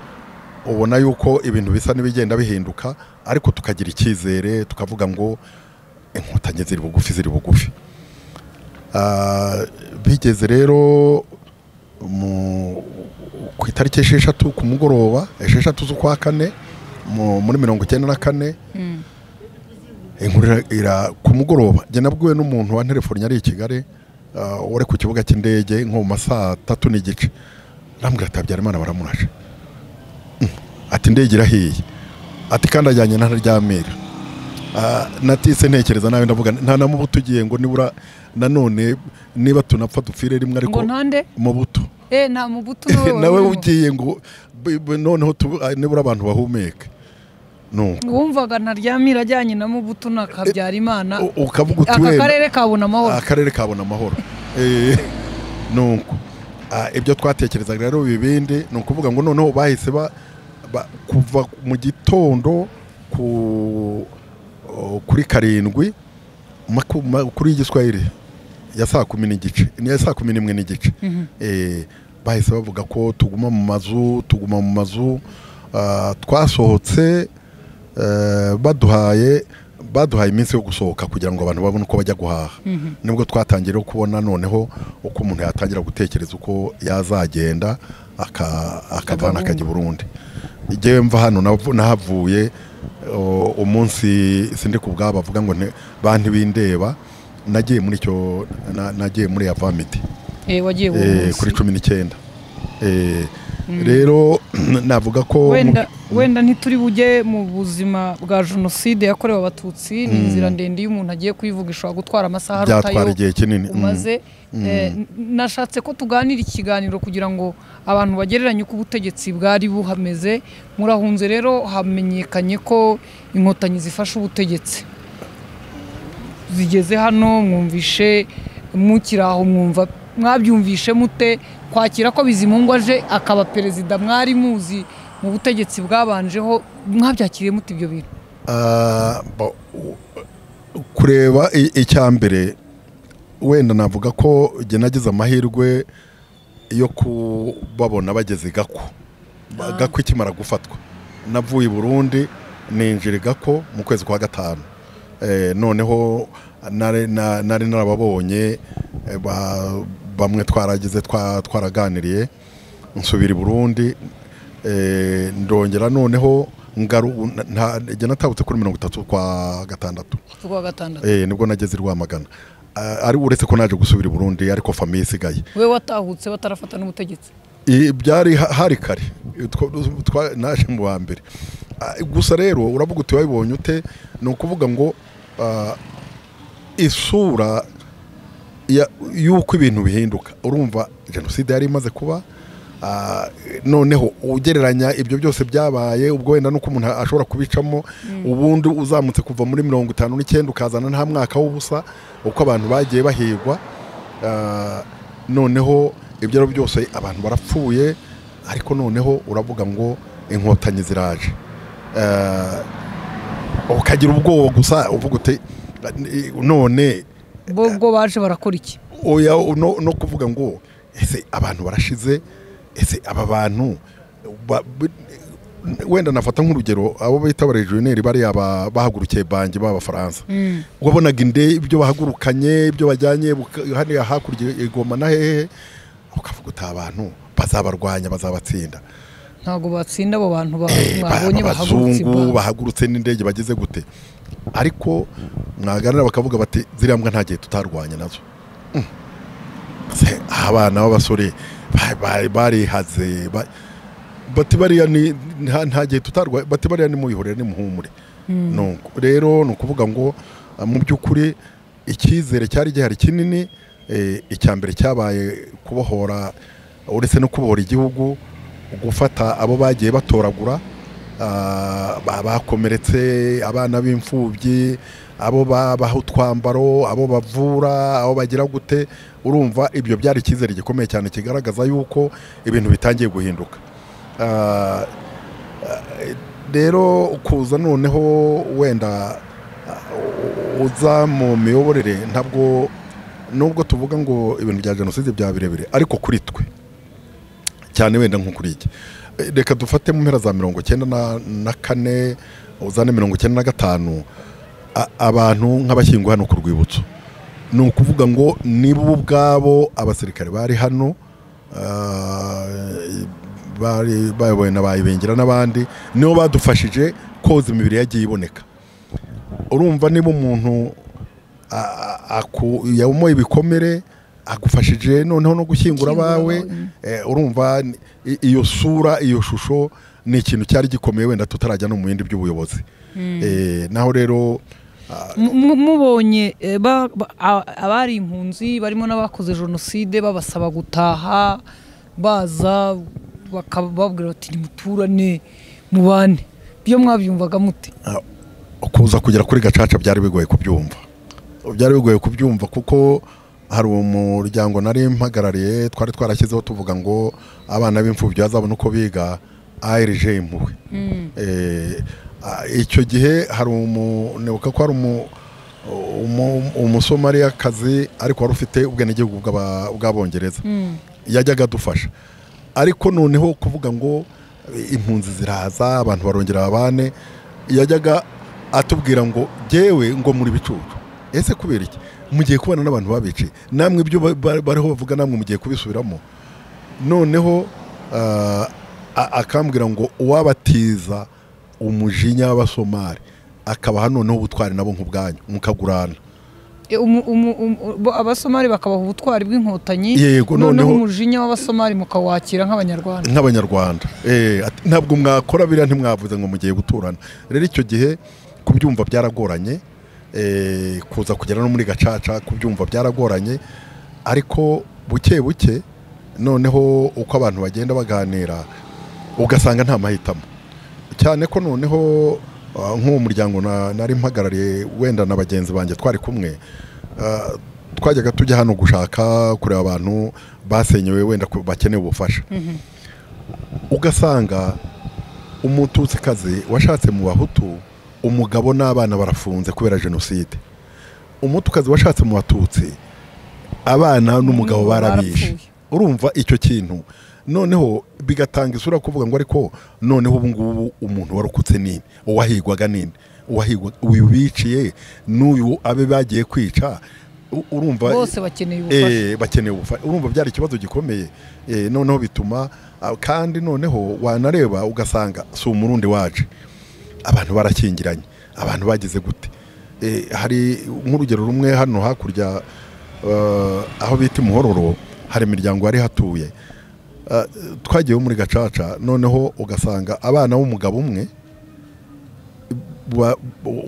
ubona yuko ibintu bisa n'ibigenda bihinduka ariko tukagira icyizere tukavuga ngo inkotanyi ziri bugufi. Bigeze rero ku itariki 6 ku mugoroba 6 z'ukwa kane muri 1994 inkuru ira ku mugoroba je nabwiwe n'umuntu wa telefone yari i Kigali ore ku kibuga cy'indege nko mu masaa 3 n'igice rambwira ati Habyarimana baramurashe. Ati indege irahiye ati kandi ajyanye na Ryamira. Natise ntekereza nawe ndavuga nta na Mubuto ugiye ngo nibura nanone niba tunapfa dupfire rimwe ariko Mubuto nta Mubuto nawe ugiye ngo noneho nibura abantu bahumeka. Wumvaga na Ryamira ajyanye na Mubuto na Habyarimana ukavuga uti we akarere kabona amahoro. Nuko ibyo twatekerezaga rero bibindi nukuvuga ngo noneho bahise kuva mu gitondo kuri 7 kuri Igiswahili ya saa 10 n'igice ni ya saa 11 n'igice. Bahise bavuga ko tuguma mu mazu twasohotse baduhaye iminsi yo gusohoka kugira ngo abantu babone uko bajya guhaha. Nibwo twatangiye kubona noneho uko umuntu yatangira gutekereza uko yazagenda akavana akajya i Burundi. Igihe mva hano nahavuye umunsi sindi kubwaba bavuga ngo bantu bindeba nagiye muri Avamiti wagiye kuri 19. Rero navuga ko wenda ntituri bujye mu buzima bwa jenoside yakorewe abatutsi ni inzira ndende y'umuntu agiye kuyivuga ishobora gutwara amasaha byatwara igihe kinini umaze. Nashatse ko tuganira ikiganiro kugira ngo abantu bagereranye uko ubutegetsi bwari buhameze. Murahunze rero hamenyekanye ko inkotanyi zifasha ubutegetsi zigeze hano mwumvishe mukiraho mwabyumvishe mute kwakira ko Bizimungu aje akaba perezida mwari muzi mu butegetsi bwabanjeho mwabyakiriye mute ibyo bintu? Kureba icyambere wenda navuga ko jye nagize amahirwe yo kubabona bageze Gako. Gako ikimara gufatwa navuye i Burundi ninjira Gako mu kwezi kwa gatanu. Noneho nari narababonye bamwe twaragize twaraganiriye nsubira i Burundi ndongera noneho jye natabutse kuri 30 kwa gatandatu. Nibwo nageze i Rwamagana. Ari uretse ko naje gusubira i Burundi ariko famiye isigaye. We watahutse batarafata n'ubutegetsi? Byari hari kare naje mu wa mbere. Gusa rero uravuga uti wabibonye ute? Ni ukuvuga ngo isura y'uko ibintu bihinduka. Urumva jenoside yari imaze kuba, noneho ugereranya ibyo byose byabaye, ubwo wenda nuko umuntu ashobora kubicamo, ubundi uzamutse kuva muri 59 ukazana nta mwaka w'ubusa uko abantu bagiye bahigwa, noneho ibyo byose abantu barapfuye, ariko noneho uravuga ngo inkotanyi ziraje, ukagira ubwoba gusa uvuga ute none bwo baje barakora iki? Oya no kuvuga ngo ese abantu barashize, ese aba bantu wenda nafata nk'urugero abo bita abaregioneri bari bahagurukiye bangi b'Abafaransa. Wabonaga ibyo bahagurukanye, ibyo bajyanye hano hakurya Igoma na hehe, ukavuga uti abantu bazabarwanya, bazabatsinda. Ntago batsinda abo bantu mwabonye bahagurutse n'indege bageze gute, ariko mwaganira bakavuga bati ziriya mbwa nta gihe tutarwanya nazo. Abana b'abasore barihaze bati bariya nta gihe tutarwanya, bati bariya ni muyihorere ni muhumure. Rero ni ukuvuga ngo mu by'ukuri icyizere cyari gihari kinini. Icyambere cyabaye kubohora, uretse no kubohora igihugu, gufata abo bagiye batoragura, bakomeretse, abana b'imfubyi, abo babaha utwambaro, abo bavura, abo bagira gute. Urumva ibyo byari icyizere gikomeye cyane kigaragaza yuko ibintu bitangiye guhinduka. Rero kuza noneho wenda uza mu miyoborere, ntabwo nubwo tuvuga ngo ibintu bya jenoside bya birebire, ariko kuri twe cyane wenda nko kuri iki, reka dufate mu mpera za 94 uzane 95, abantu nk'abashyingo hano ku rwibutso. Ni ukuvuga ngo nibo ubwabo abasirikare bari hano, bari bayoboye n'abayibengera n'abandi, nibo badufashije koza imibiri yagiye iboneka. Urumva niba umuntu yamuye ibikomere agufashije noneho no gushyingura abawe, urumva iyo sura, iyo shusho ni ikintu cyari gikomeye, wenda tutarajya no mu bindi by'ubuyobozi. Naho rero mubonye abari impunzi barimo n'abakoze jenoside babasaba gutaha, baza bakababwira bati nimuturane mubane, byo mwabyumvaga mute? Kuza kugera kuri Gacaca byari bigoye kubyumva, kuko hari umuryango nari mpagarariye twari twarashyizeho tuvuga ngo abana b'imfubyi bazabona uko biga ARG impuhwe. Icyo gihe hari nebuka ko hari umusomariyakazi ariko wari ufite ubwenegihugu bw'Abongereza, yajyaga adufasha. Ariko noneho kuvuga ngo impunzi ziraza, abantu barongera babane, yajyaga atubwira ngo jewe ngo muri bicucu, ese kubera iki mugiye kubana n'abantu babici, namwe ibyo bariho bavuga namwe mugiye kubisubiramo. Noneho akambwira ngo uwabatiza umujinya w'Abasomali akabaha noneho ubutwari nabo nk'ubwanyu mukagurana. Abasomali bakabaha ubutwari bw'inkotanyi, noneho umujinya w'Abasomali mukawakira nk'Abanyarwanda. Ntabwo mwakora biriya, ntimwavuze ngo mugiye guturana. Rero icyo gihe kubyumva byaragoranye, kuza kugera no muri Gacaca kubyumva byaragoranye, ariko buke buke noneho uko abantu bagenda baganira ugasanga nta mahitamo, cyane ko noneho nk'uwo muryango nari mpagarariye wenda na bagenzi banjye twari kumwe, twajyaga tujya hano gushaka kureba abantu basenyewe wenda bakeneye ubufasha. Ugasanga umututsikazi washatse mu Bahutu, umugabo n'abana barafunze kubera jenoside. Umutukazi washatse mu Batutsi abana n'umugabo barabishe. Urumva icyo kintu noneho bigatanga isura kuvuga ngo ariko noneho ubu ngubu umuntu warukutse nini uwahigwaga nini uwahigwa uyu biciye n'uyu abe bagiye kwica urumva bose bakeneye ubufasha bakeneye ubufasha urumva byari ikibazo gikomeye noneho bituma kandi noneho wanareba ugasanga si umurundi waje abantu barakingiranye abantu bagize gute hari nk'urugero rumwe hano hakurya aho bita Muhororo hari imiryango yari hatuye twagiye muri Gacaca noneho ugasanga abana b'umugabo umwe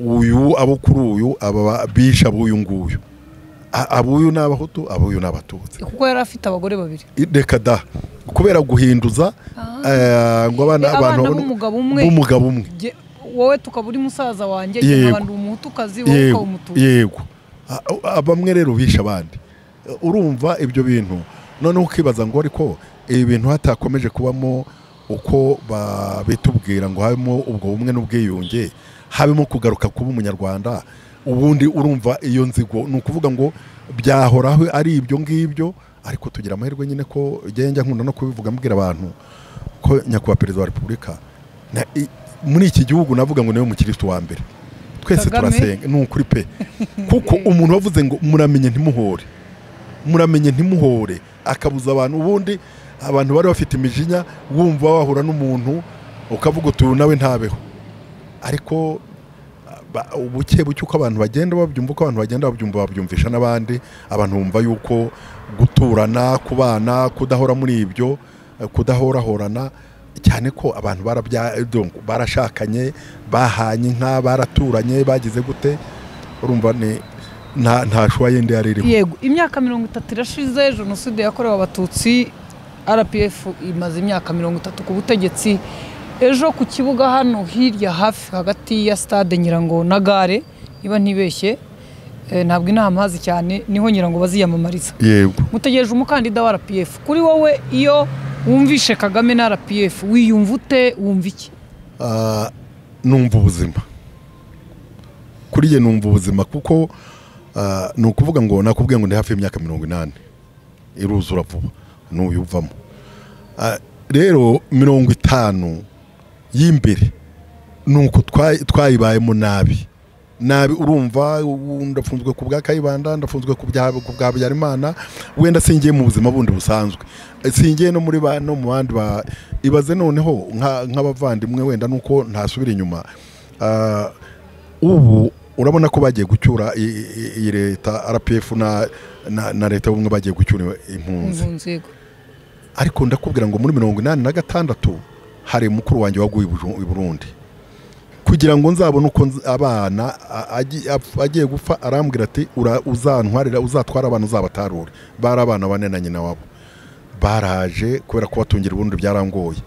uyu abo kuri uyu aba bisha buyu nguyu abuyu n'abahutu abuyu n'abatutsi kuko yari afite abagore babiri reka da kubera guhinduza ngo abantu b'umugabo umwe wowe tukaba uri musaza wanjye cyangwa umuhutukazi wowe ukaba umutuzi yego bamwe rero bisha abandi urumva ibyo bintu noneho ukibaza ngo ariko ibi bintu hatakomeje kubamo uko bitubwira ngo habemo ubwo bumwe n'ubwiyunge habemo kugaruka kuba umunyarwanda ubundi urumva iyo nzigo ni ukuvuga ngo byahoraho ari ibyo ngibyo ariko tugira amahirwe nyine ko njya nkunda no kubivuga mbwira abantu ko nyakubahwa perezida wa repubulika muri iki gihugu navuga ngo niwe mukirisitu wa mbere twese turasenga ni ukuri pe kuko umuntu wavuze ngo muramenye ntimuhore akabuza abantu ubundi abantu bari bafite imijinya wumva wahura n'umuntu ukavuga utu nawe ntabeho ariko ubuke uko abantu bagenda babyumva uko abantu bagenda babyumvisha n'abandi abantu bumva yuko guturana kubana kudahora muri ibyo kudahorahorana cyane ko abantu barashakanye bahanye inka baraturanye bagize gute urumva nta shwa yende yaririho yego imyaka 30 irashize jenoside yakorewe abatutsi RPF imaze imyaka 30 ku butegetsi ejo ku kibuga hano hirya hafi hagati ya stade Nyirango na gare niba ntibeshye ntabwo inama hazi cyane niho Nyirango baziyamamariza yego mutegereje umukandida wa RPF kuri wowe iyo wumvishe Kagame na RPF wiyumva ute wumva iki numva ubuzima kuri ye numva ubuzima kuko ni ukuvuga ngo nakubwiye ngo ndi hafi y'imyaka 80 iruzura vuba n'uyuvamo rero 50 y'imbere nuko twayibayemo nabi urumva ndafunzwe ku bwa Kayibanda ndafunzwe ku bwa Habyarimana wenda singiye mu buzima bundi busanzwe singiye no muri no mu bandi ibaze noneho nk'abavandimwe wenda nuko ntasubira inyuma ubu urabona ko bagiye gucyura iyi leta RPF na leta bumwe bagiye gucyura impunzi ariko ndakubwira ngo muri 86 hari mukuru wanjye waguye i Burundi kugira ngo nzabone uko abana agiye gupfa arambwira ati uzatwara abantu uzabatarure bari abana bane na nyina wabo baraje kubera ko batungira Burundi byarangoye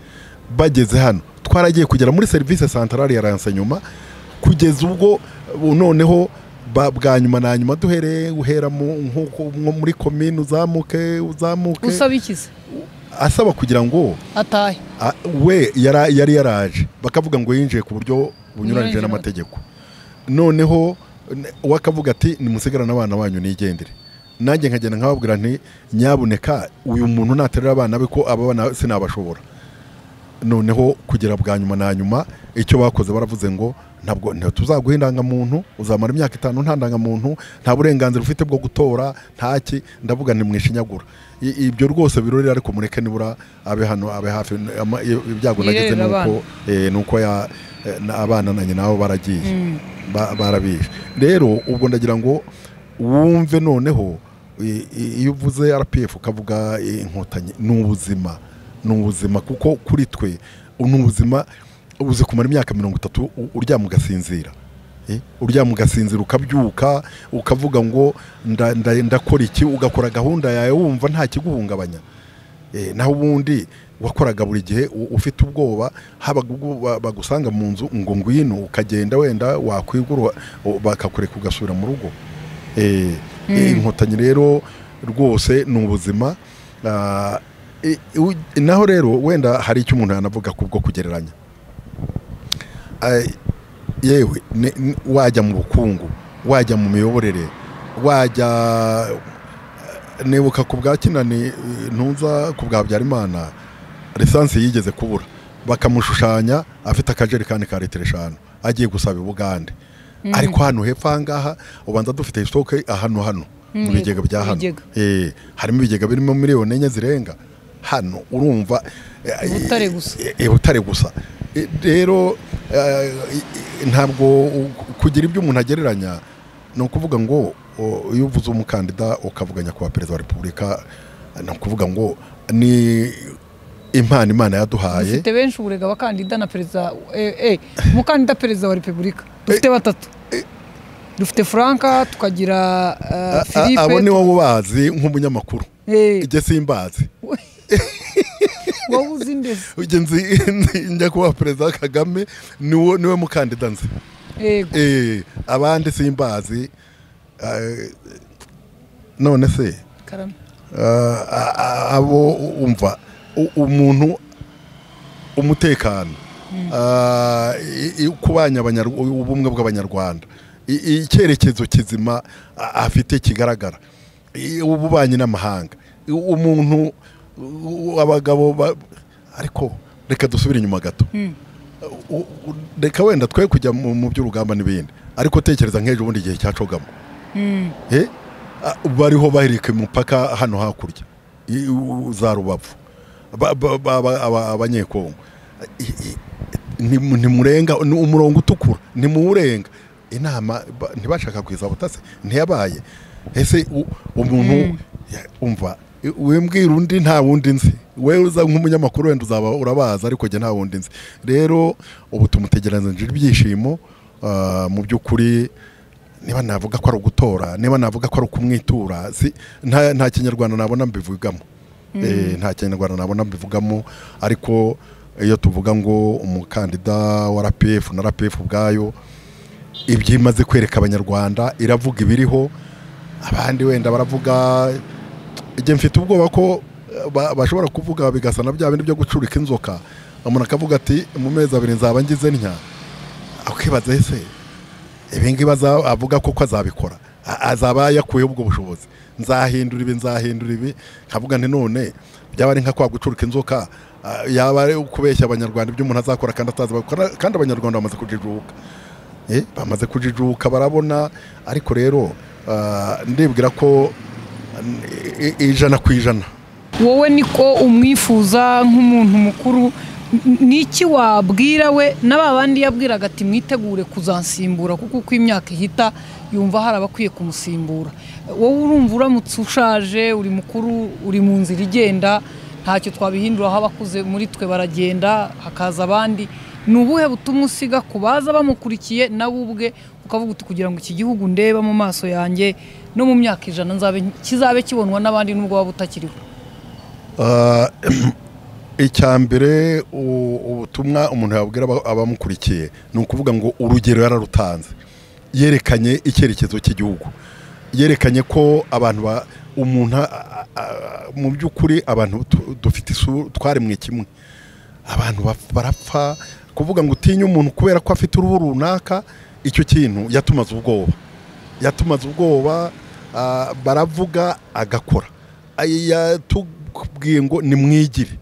bageze hano twaragiye kugera muri service centrale ya renseignement kugeza ubwo noneho bwa nyuma na nyuma duhereye uhera muri commune uzamuke usaba ikize asaba kugira ngo atahe we yari yaraje bakavuga ngo yinjiye ku buryo bunyuranije n'amategeko noneho wakavuga ati nimusigarana abana banyu nigendere nanjye nkagenda nkababwira nti nyabuneka uyu muntu naterera abana be ko aba bana sinabashobora noneho kugira bwa nyuma na nyuma icyo bakoze baravuze ngo ntabwo tuzaguha indangamuntu uzamara imyaka 5 nta ndangamuntu nta burenganzira ufite bwo gutora ntaki ndavuga nti mwishinyagura ibyo rwose birorera ariko mureke nibura abe hano abe hafi ibyago nageze nuko abana nanye nabo baragiye barabishe rero ubwo ndagira ngo wumve noneho iyo uvuze RPF ukavuga inkotanyi n'ubuzima kuko kuri twe n'ubuzima ubuze kumara imyaka 30 uryama ugasinzira ugasinzira ukabyuka ukavuga ngo ndakora iki ugakora gahunda yawe wumva nta kiguhungabanya naho ubundi wakoraga buri gihe ufite ubwoba haba bagusanga mu nzu ngo ngwino ukagenda wenda wakwigura bakakureka ugasubira mu rugo inkotanyi rero rwose n'ubuzima naho rero wenda hari icyo umuntu yanavuga kubwo kugereranya yewe wajya mu bukungu wajya mu miyoborere wajya nebuka ku bwa Kinani ntuza ku bwa Habyarimana lisansi yigeze kubura bakamushushanya afite akajerikani ka litiro 5 agiye gusaba i Bugande ariko hano hepfo ahangaha ubanza dufite stoke hano mu bigega bya hano harimo ibigega birimo miliyoni 4 zirenga hano urumva Butare gusa rero ntabwo kugira ibyo umuntu agereranya no kuvuga ngo iyo uvuze umukandida ukavuganya kwa perezida wa repubulika no kuvuga ngo ni Imana yaduhaye dufite benshi uburega abakandida na perezida umukandida perezida wa repubulika dufite batatu dufite Franka tukagira Philippe abo ni wowe ubazi nk'umunyamakuru ije simbazi wowe uzi ndetse ugenzi njya kuba perezida Kagame niwe mukandida nzi abandi simbazi none se Karame abo umva umuntu umutekano kubanya ubumwe bw'abanyarwanda icyerekezo kizima afite kigaragara ububanyi n'amahanga umuntu abagabo ariko reka dusubire inyuma gato reka wenda twe kujya mu by'urugamba n'ibindi ariko tekereza nk'ejo bundi gihe cyacogamo bariho bahirika umupaka hano hakurya za Rubavu abanyekongo ntimurenga umurongo utukura ntimuwurenga inama ntibashaka kwiza butase ntiyabaye ese umuntu umva wembwira undi nta wundi nzi wewe uza nk'umunyamakuru wenda uzaba urabaza ariko je nta wundi nzi rero ubu tumutegerezanje ibyishimo mu by'ukuri niba navuga ko ari ugutora niba navuga ko ari ukumwitura nta kinyarwanda nabona mbivugamo nta kinyarwanda nabona mbivugamo ariko iyo tuvuga ngo umukandida wa RPF na RPF ubwayo ibyimaze kwereka abanyarwanda iravuga ibiriho abandi wenda baravuga ije mfite ubwoba ko bashobora kuvuga bigasana bya bindi byo gucurika inzoka umuntu akavuga ati mu mezi 2 nzaba ngize ntya akibaza ese ibingi avuga ko azabikora azaba yakuye ubwo bushobozi nzahindura ibi nkavuga nti none byaba ari nka kwa gucurika inzoka yaba ari kubeshya abanyarwanda ibyo umuntu azakora kandi atazabikora kandi abanyarwanda bamaze kujijuka barabona ariko rero ndibwira ko 100% wowe niko umwifuza nk'umuntu mukuru niki wabwira we n'ababandi yabwiraga ati mwitegure kuzansimbura kuko uko imyaka ihita yumva hari abakwiye kumusimbura wowe urumva uramutse ushaje uri mukuru uri mu nzira igenda ntacyo twabihindura aho abakuze muri twe baragenda hakaza abandi nubuhe butumwa usiga kubaza bamukurikiye nawe ubwe ukavuga uti kugira ngo iki gihugu ndeba mu maso yanjye no mu myaka 100 kizabe kibonwa n'abandi nubwo waba utakiriho icyambere ubutumwa umuntu yabwira abamukurikiye ni ukuvuga ngo urugero yararutanze yerekanye icyerekezo cy'igihugu yerekanye ko abantu umuntu mu by'ukuri abantu dufite twaremwe kimwe abantu barapfa kuvuga ngo utinye umuntu kubera ko afite uruhu runaka icyo kintu yatumaze ubwoba baravuga agakora yatubwiye ngo nimwigire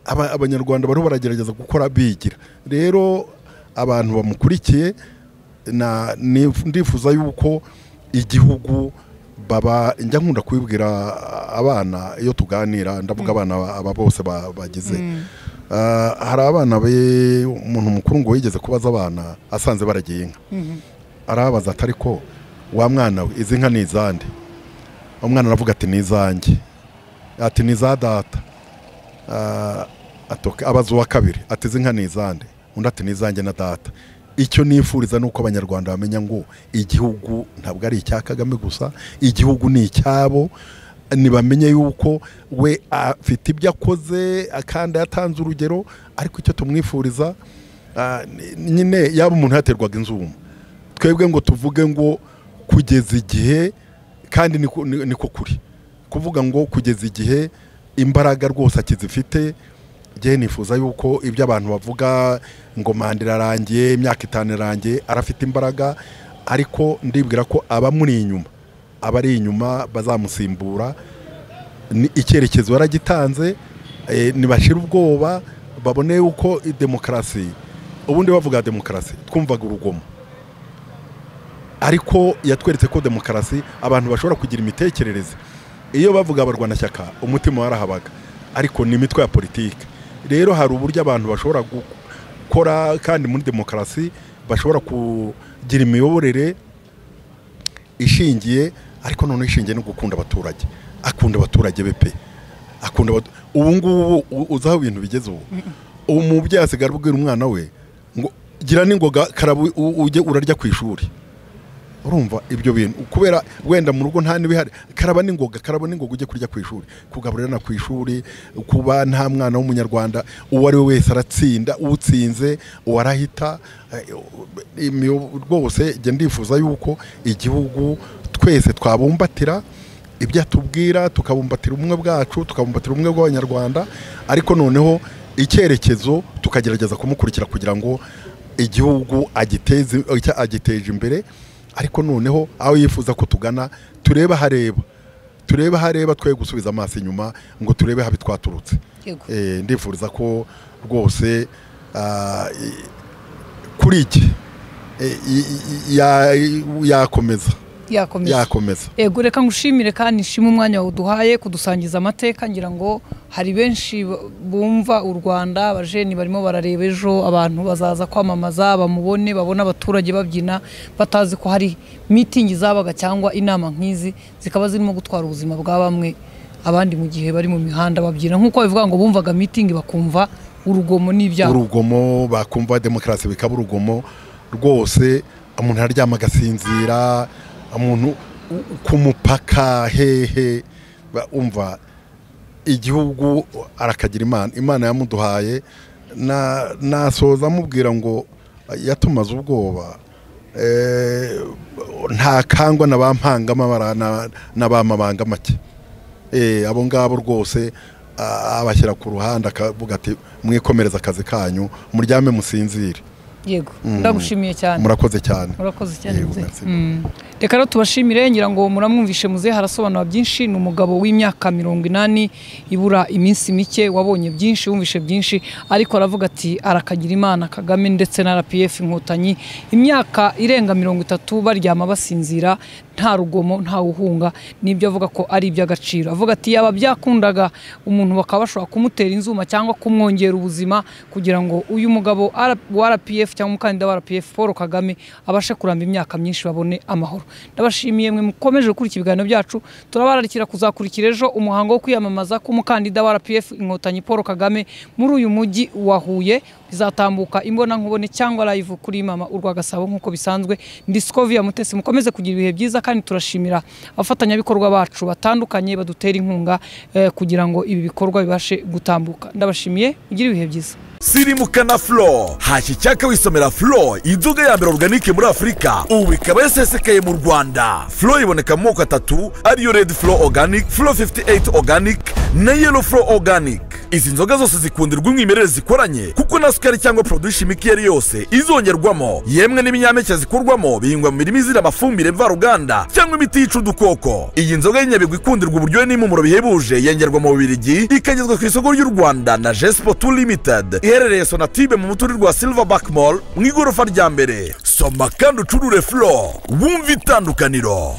abanyarwanda bariho baragerageza gukora bigira rero abantu bamukurikiye ndifuza yuko igihugu baba njya nkunda kwibwira abana iyo tuganira ndavuga abana aba bose bagize hari abana be umuntu mukuru ngo yigeze kubaza abana asanze baragiye inka arabaza atari ko wa mwana we izi nka nizande umwana aravuga ati nizanjye ati niza data abaza uwa kabiri ati izi nka nizande undi ati nizanjye na data icyo nifuriza nuko abanyarwanda bamenya ngo igihugu ntabwo ari icya Kagame gusa igihugu ni icyabo nibamenye yuko we afite ibyo akoze akanda yatanze urugero ariko icyo tumwifuriza nyine yaba umuntu yaterwaga inzuma twebwe ngo tuvuge ngo kugeza igihe kandi niko kuri kuvuga ngo kugeza igihe imbaraga rwose akizifite je nifuza yuko ibyo abantu bavuga ngo Mandela arangiye imyaka 5 irangiye arafite imbaraga ariko ndibwira ko abamuri inyuma abari inyuma bazamusimbura icyerekezo waragitanze, ntibashire ubwoba, babone uko demokarasi, ubundi bavuga demokarasi twumvaga urugomo, ariko yatweretse ko demokarasi abantu bashobora kugira imitekerereze. Iyo bavuga abarwanashyaka umutima warahabaga, ariko ni imitwe ya politiki. Rero hari uburyo abantu bashobora gukora, kandi muri demokarasi bashobora kugira imiyoborere ishingiye, ariko none ishingiye no gukunda abaturage, akunda abaturage bepe, akunda ubu ngubu uzaho ibintu bigeze ubu. Umubyeyi asigara abwira umwana we ngo gira n'ingoga karabu ujye urarya ku ishuri. Urumva ibyo bintu kubera wenda mu rugo nta nibihari, karaba n'ingoga ujye kurya ku ishuri, kugaburira ku ishuri, kuba nta mwana w'umunyarwanda uwo ari we wese aratsinda, utsinze uwarahita. Rwose njye ndifuza yuko igihugu twese twabumbatira ibyo atubwira, tukabumbatira ubumwe bwacu, tukabumbatira ubumwe bw'abanyarwanda, ariko noneho icyerekezo tukagerageza kumukurikira kugira ngo igihugu agiteje imbere. Ariko noneho aho yifuza ko tugana tureba hareba twe gusubiza amaso inyuma ngo turebe habi twaturutse. Ndifuriza ko rwose kuri iki yakomeza. Ego reka ngushimire kandi nshima umwanya waduhaye kudusangiza amateka, ngira ngo hari benshi bumva u Rwanda, abajeni barimo barareba ejo abantu bazaza kwamamaza, bamubone, babona abaturage babyina, batazi ko hari meeting zabaga cyangwa inama nk'izi zikaba zirimo gutwara ubuzima bwa bamwe, abandi mu gihe bari mu mihanda babyina nk'uko bivuga ngo bumvaga meeting bakumva urugomo n'ibyaha, urugomo bakumva demokarasi bikaba urugomo. Rwose umuntu aryama agasinzira, umuntu ku mupaka hehe, umva igihugu arakagira Imana yamuduhaye. Nasoza amubwira ngo yatumaze ubwoba, nta kangwa n'abampangama n'abamabanga make. Abo ngabo rwose abashyira ku ruhande akavuga ati mwikomereza akazi kanyu, muryame musinzire. Yego, ndagushimiye cyane. Murakoze cyane. Reka rero tubashimire, ngira ngo muramwumvishe muze harasobanura byinshi. Ni umugabo w'imyaka 80 ibura iminsi mike, wabonye byinshi, wumvishe byinshi, ariko aravuga ati arakagira Imana Kagame ndetse na RPF Inkotanyi imyaka irenga 30 baryama basinzira, nta rugomo nta uhunga, nibyo avuga ko ari iby'agaciro. Avuga ati yaba byakundaga umuntu bakabashobora kumutera inzuma cyangwa kumwongera ubuzima kugira ngo uyu mugabo wa RPF cyangwa umukandida wa RPF Paul Kagame abashe kuramba imyaka myinshi babone amahoro. Ndabashimiye mwe mukomeje gukurikira ibiganiro byacu, turabararikira kuzakurikira ejo umuhango wo kwiyamamaza k'umukandida wa RPF Inkotanyi Paul Kagame muri uyu mujyi wa Huye. Bizatambuka imbona nkubone cyangwa live kuri Mama Urwa Gasabo nk'uko bisanzwe. Discovery ya Mutesi, mukomeze kugira ibihe byiza, kandi turashimira abafatanyabikorwa bacu batandukanye badutera inkunga kugira ngo ibi bikorwa bibashe gutambuka. Ndabashimiye, ugira ibihe byiza. Sirimukana Flow, hashyi cyaka wisomera Flow, inzoga ya mbere organique muri Afrika, ubu ikaba yasesekaye mu Rwanda. Flow iboneka mu moko atatu, ariyo Red Flow Organic, Flow 58 Organic na Yellow Flow Organic. Izi nzoga zose zikundirwa umwimerere zikoranye, kuko na sukari cyangwa produit chimique yari yose izongerwamo, yemwe n'ibinyampeke zikorwamo bihingwa mu mirimo izira amafumbire mvaruganda cyangwa imiti yica udukoko. Iyi nzoga y'inyabigwi ikundirwa uburyohe n'impumuro bihebuje, yengerwa mu Bubiligi, ikagezwa ku isoko ry'u Rwanda na Jespo 2 Limited, iherereye Sonatube mu muturirwa Silverback Mall mu igorofa rya mbere. Soma kandi ucurure Flow, wumva itandukaniro.